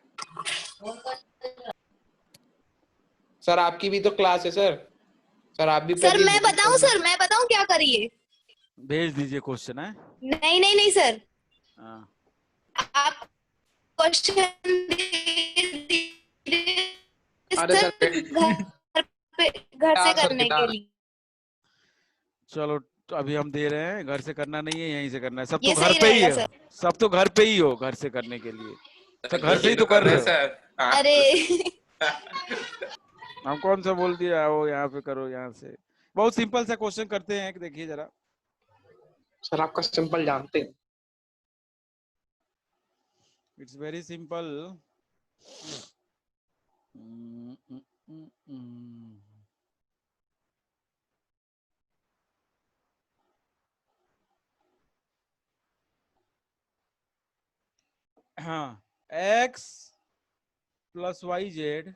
सर आपकी भी तो क्लास है सर। सर आप भी सर प्रदीप मैं बताऊं, सर मैं बताऊं क्या करिए? भेज दीजिए क्वेश्चन है। नहीं नहीं नहीं सर, हाँ। आप क्वेश्चन अरे सर सर घर से सर करने के लिए। चलो तो अभी हम दे रहे हैं, घर से करना नहीं है, यहीं से करना है। सब तो ये घर सही पे ही रहेगा है, सर। सब तो घर पे ही हो घर से करने के लिए। तो घर से ये ही तो कर रहे रहे हैं हो। सर। हाँ। अरे हम कौन सा बोल दिया वो यहाँ पे करो, यहाँ से। बहुत सिंपल सा क्वेश्चन करते हैं, देखिए जरा। सर आपका सिंपल जानते हैं। It's very simple. हाँ, x प्लस वाई जेड,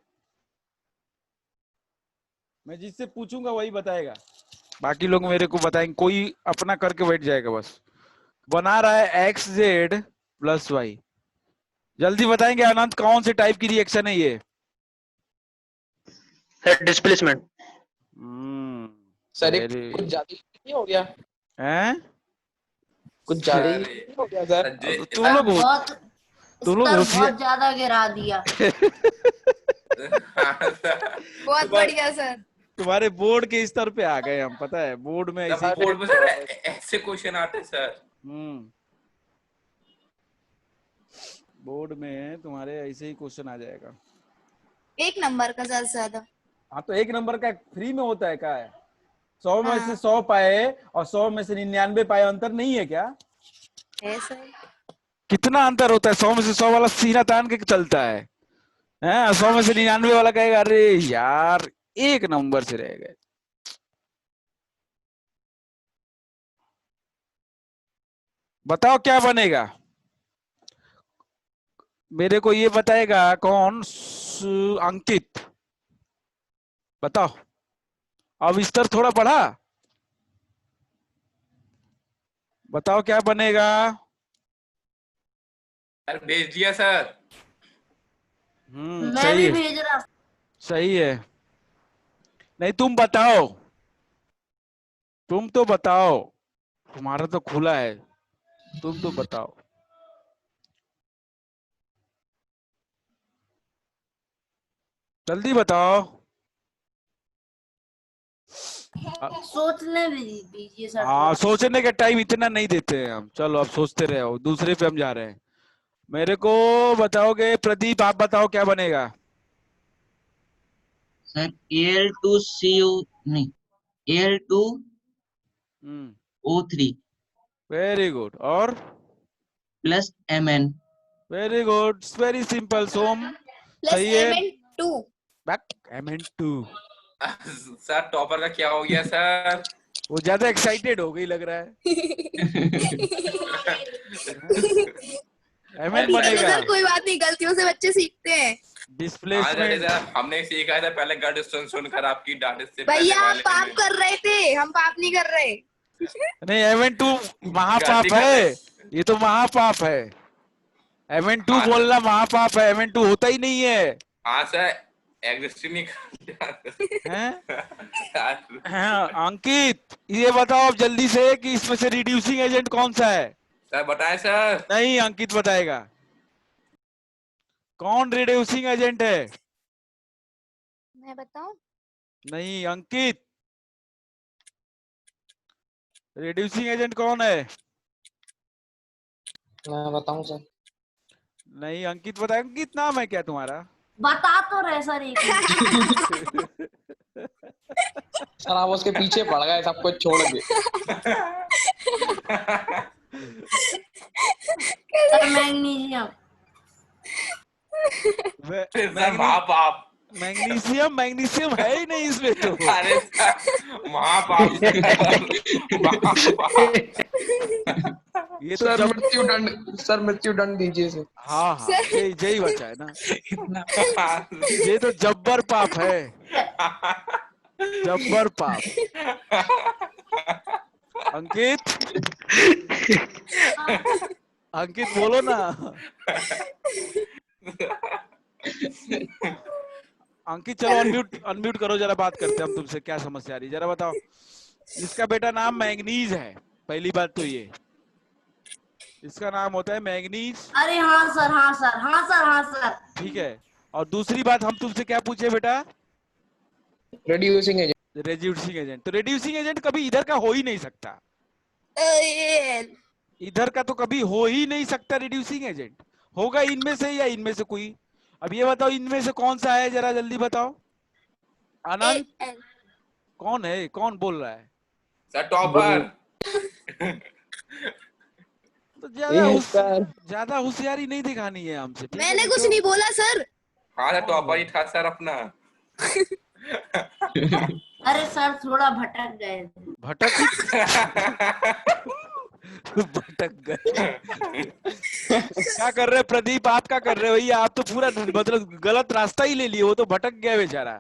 मैं जिससे पूछूंगा वही बताएगा, बाकी लोग मेरे को बताएंगे, कोई अपना करके बैठ जाएगा बस। बना रहा है एक्स जेड प्लस वाई, जल्दी बताएंगे अनंत कौन से टाइप की रिएक्शन है ये? Sir displacement. सर ये वेरी कुछ ज्यादा नहीं हो गया? हैं? कुछ ज्यादा ही सर नहीं हो गया सर? अब तो सर तुम लोग सर होशियार। बहुत ज्यादा गिरा दिया। हाँ सर। बहुत बढ़िया सर। तुम्हारे बोर्ड के स्तर पे आ गए हम, पता है बोर्ड में ऐसे ही। बोर्ड में सर ऐसे क्वेश्चन आते हैं सर। बोर्ड में तुम्हारे ऐसे ही क्वेश्चन आ जाएगा। 1 नंबर का ज्यादा से ज्यादा। हाँ तो 1 नंबर का फ्री में होता है, क्या है? 100 में से हाँ। 100 पाए और 100 में से 99 पाए, अंतर नहीं है क्या? है सर। कितना अंतर होता है? 100 में से 100 वाला सीना तान के चलता है, हैं? 100 में से 99 वाला कहेगा अरे यार 1 नंबर से रह गए। बताओ क्या बनेगा? मेरे को ये बताएगा कौन? अंकित बताओ। अब स्तर थोड़ा बढ़ा, बताओ क्या बनेगा? सर भेज दिया सर। मैं सही भी है, भेज रहा। सही है। नहीं तुम बताओ, तुम तो बताओ, तुम्हारा तो खुला है, तुम तो बताओ। जल्दी बताओ। सोचने भी दीजिए सर हाँ थोड़ा। सोचने का टाइम इतना नहीं देते हैं हम। चलो अब सोचते रहो, दूसरे पे हम जा रहे हैं। मेरे को बताओगे प्रदीप, आप बताओ क्या बनेगा? सर Al2CO नहीं, Al2O3 वेरी गुड। और plus Mn। Very good, very simple. Som plus सही है। Mn2। Mn2। सर टॉपर का क्या हो गया सर? वो ज्यादा एक्साइटेड हो गई लग रहा है। Mn चलो बनेगा। सर कोई बात नहीं, गलतियों से बच्चे सीखते हैं। हाँ डिस्प्लेसमेंट। सर हमने सीखा था पहले, गढ़ सुनकर आपकी डांट से पहले भैया आप वाले पाप में। कर रहे थे, हम पाप नहीं कर रहे। नहीं Mn2 महापाप गलती कर है, रहे। ये तो महापाप है। Mn2 हाँ बोलना महापाप है, Mn2 होता ही नहीं है। हाँ सर एग्जिस्ट नहीं करता। हैं? हाँ, अंकित ये बताओ अब जल्दी से कि इसमें से रिड्यूसिंग एजेंट कौन सा है? सर बताएं सर। नहीं अंकित बताएगा। कौन रिड्यूसिंग एजेंट है? मैं बताऊं? नहीं अंकित, रिड्यूसिंग एजेंट कौन है? मैं बताऊं सर? नहीं अंकित बताए। अंकित नाम है क्या तुम्हारा? बता तो रहे सर एक मिनट। सर आप उसके पीछे पड़ गए सब कुछ छोड़ के। Sir magnesium. सर महापाप। मैग्नीशियम मैग्नीशियम है ही नहीं इसमें तो। अरे सर महापाप। महापाप। ये तो सर मृत्यु दंड दीजिए सर। हाँ हाँ यही बचा है ना। इतना ये तो जब्बर पाप है, जब्बर पाप। अंकित अंकित बोलो ना। अंकित चलो अनम्यूट करो जरा, बात करते हैं हम तुमसे। क्या समस्या आ रही है जरा बताओ। इसका बेटा नाम मैंगनीज है, पहली बात तो ये, इसका नाम होता है मैंगनीज। अरे हाँ सर, हाँ सर, हाँ सर, हाँ सर। ठीक है, और दूसरी बात हम तुमसे क्या पूछे बेटा? Reducing agent. Reducing agent. तो रिड्यूसिंग एजेंट कभी इधर का हो ही नहीं सकता, इधर का तो कभी हो ही नहीं सकता। रिड्यूसिंग एजेंट होगा इनमें से या इनमें से कोई। अब ये बताओ इनमें से कौन सा है, जरा जल्दी बताओ। आनंद कौन है, कौन बोल रहा है? Sir topper. तो ज्यादा होशियारी नहीं दिखानी है हमसे। मैंने कुछ नहीं बोला सर। हाँ सर टॉपर ही था सर अपना। अरे सर थोड़ा भटक गए थे। भटक गए। क्या कर रहे प्रदीप, आप क्या कर रहे हो भैया? आप तो पूरा मतलब गलत रास्ता ही ले लिए, वो तो भटक गया बेचारा।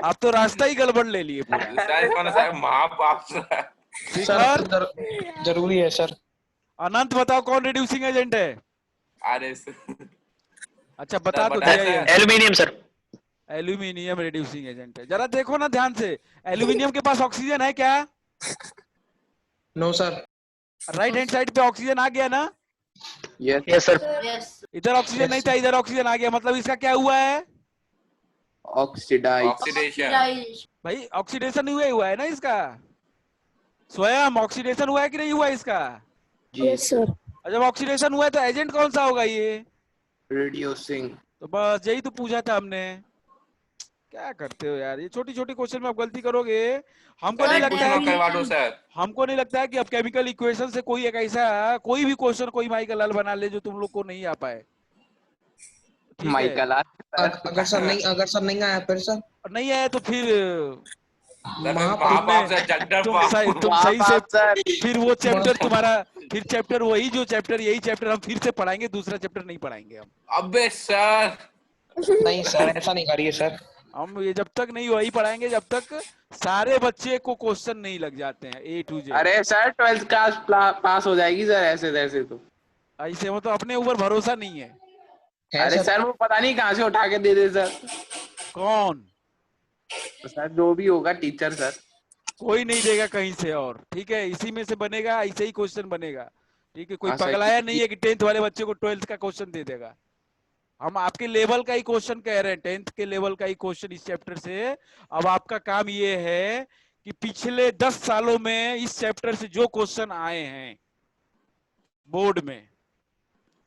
आप तो रास्ता ही गड़बड़ ले लिए पूरा। सर महापाप सर जरूरी है सर। अनंत बताओ कौन रिड्यूसिंग एजेंट है? अरे अच्छा बता तो दिया। Aluminium sir. Aluminium reducing agent है। जरा देखो ना ध्यान से, एल्यूमिनियम के पास ऑक्सीजन है क्या? No sir. Right hand side पे ऑक्सीजन आ गया ना? Yes sir. यस। इधर ऑक्सीजन नहीं था, इधर ऑक्सीजन आ गया, मतलब इसका क्या हुआ है? ऑक्सीडेशन। भाई ऑक्सीडेशन हुआ है ना इसका, स्वयं ऑक्सीडेशन हुआ है कि नहीं हुआ इसका? Yes sir. जब ऑक्सीडेशन हुआ है तो एजेंट कौन सा होगा ये? रिड्यूसिंग। तो बस यही तो पूछा था हमने। क्या करते हो यार, ये छोटी छोटी क्वेश्चन में आप गलती करोगे। हमको नहीं लगता है करवा दो सर। हमको नहीं लगता है कि अब केमिकल इक्वेशन से कोई एक ऐसा कोई भी क्वेश्चन कोई माइकल लाल बना ले जो तुम लोग को नहीं आ पाए। माइकल अगर सर नहीं आया फिर सर? नहीं आया तो फिर महापाप सर, जगदर तुम पाप। सही से फिर वो चैप्टर तुम्हारा, फिर चैप्टर वही जो चैप्टर, यही चैप्टर हम फिर से पढ़ाएंगे, दूसरा चैप्टर नहीं पढ़ाएंगे हम। अबे सर नहीं सर, ऐसा नहीं करिए सर। हम ये जब तक नहीं वही पढ़ाएंगे जब तक सारे बच्चे को क्वेश्चन नहीं लग जाते हैं A to Z। अरे सर 12th क्लास पास हो जाएगी सर ऐसे तैसे तो। ऐसे वो तो अपने ऊपर भरोसा नहीं है। अरे सर वो पता नहीं कहाँ से उठा के दे दे सर। कौन? सर जो भी होगा टीचर सर। कोई नहीं देगा कहीं से, और ठीक है इसी में से बनेगा, ऐसे ही क्वेश्चन बनेगा। ठीक है, कोई हाँ, सर, पगलाया नहीं है कि 10th वाले बच्चे को 12th का क्वेश्चन दे देगा। हम आपके लेवल का ही क्वेश्चन कह रहे हैं, 10th के लेवल का ही क्वेश्चन इस चैप्टर से। अब आपका काम ये है कि पिछले 10 सालों में इस चैप्टर से जो क्वेश्चन आए हैं बोर्ड में,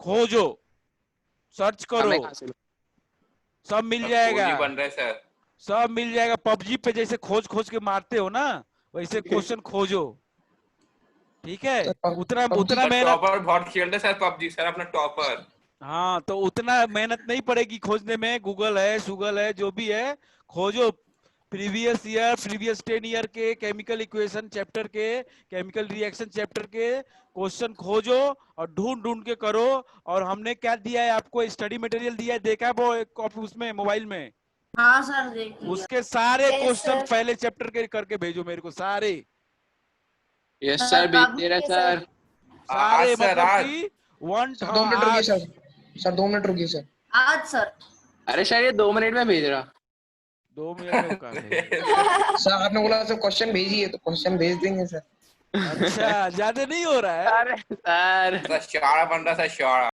खोजो, सर्च करो, सब मिल जाएगा। बन रहे सर। सब मिल जाएगा। पबजी पे जैसे खोज खोज के मारते हो ना, वैसे क्वेश्चन खोजो। ठीक है, उतना मेहनत। टॉपर बहुत खेलते सर पबजी, सर अपना टॉपर। हाँ तो उतना मेहनत नहीं पड़ेगी खोजने में। गूगल है जो भी है, खोजो। प्रीवियस 10 ईयर के केमिकल इक्वेशन चैप्टर के, केमिकल रिएक्शन चैप्टर के क्वेश्चन खोजो और ढूंढ ढूंढ के करो। और हमने क्या दिया है आपको, स्टडी मटेरियल दिया है, देखा है वो कॉपी उसमें मोबाइल में? हाँ सर देखिए। उसके सारे क्वेश्चन पहले चैप्टर के करके भेजो मेरे को, सारे। यस सर भेज दे रहे सर। सारे आज सर, मतलब आज। कि 1 2 मिनट रुकिए सर 2 मिनट रुकिए सर। आज सर। अरे सर ये 2 मिनट में भेज रहा। 2 मिनट में कहा सर आपने बोला सर क्वेश्चन भेजिए, तो क्वेश्चन भेज देंगे सर। अच्छा ज्यादा नहीं हो रहा है? अरे सर शाड़ा बन रहा सर, शाड़ा।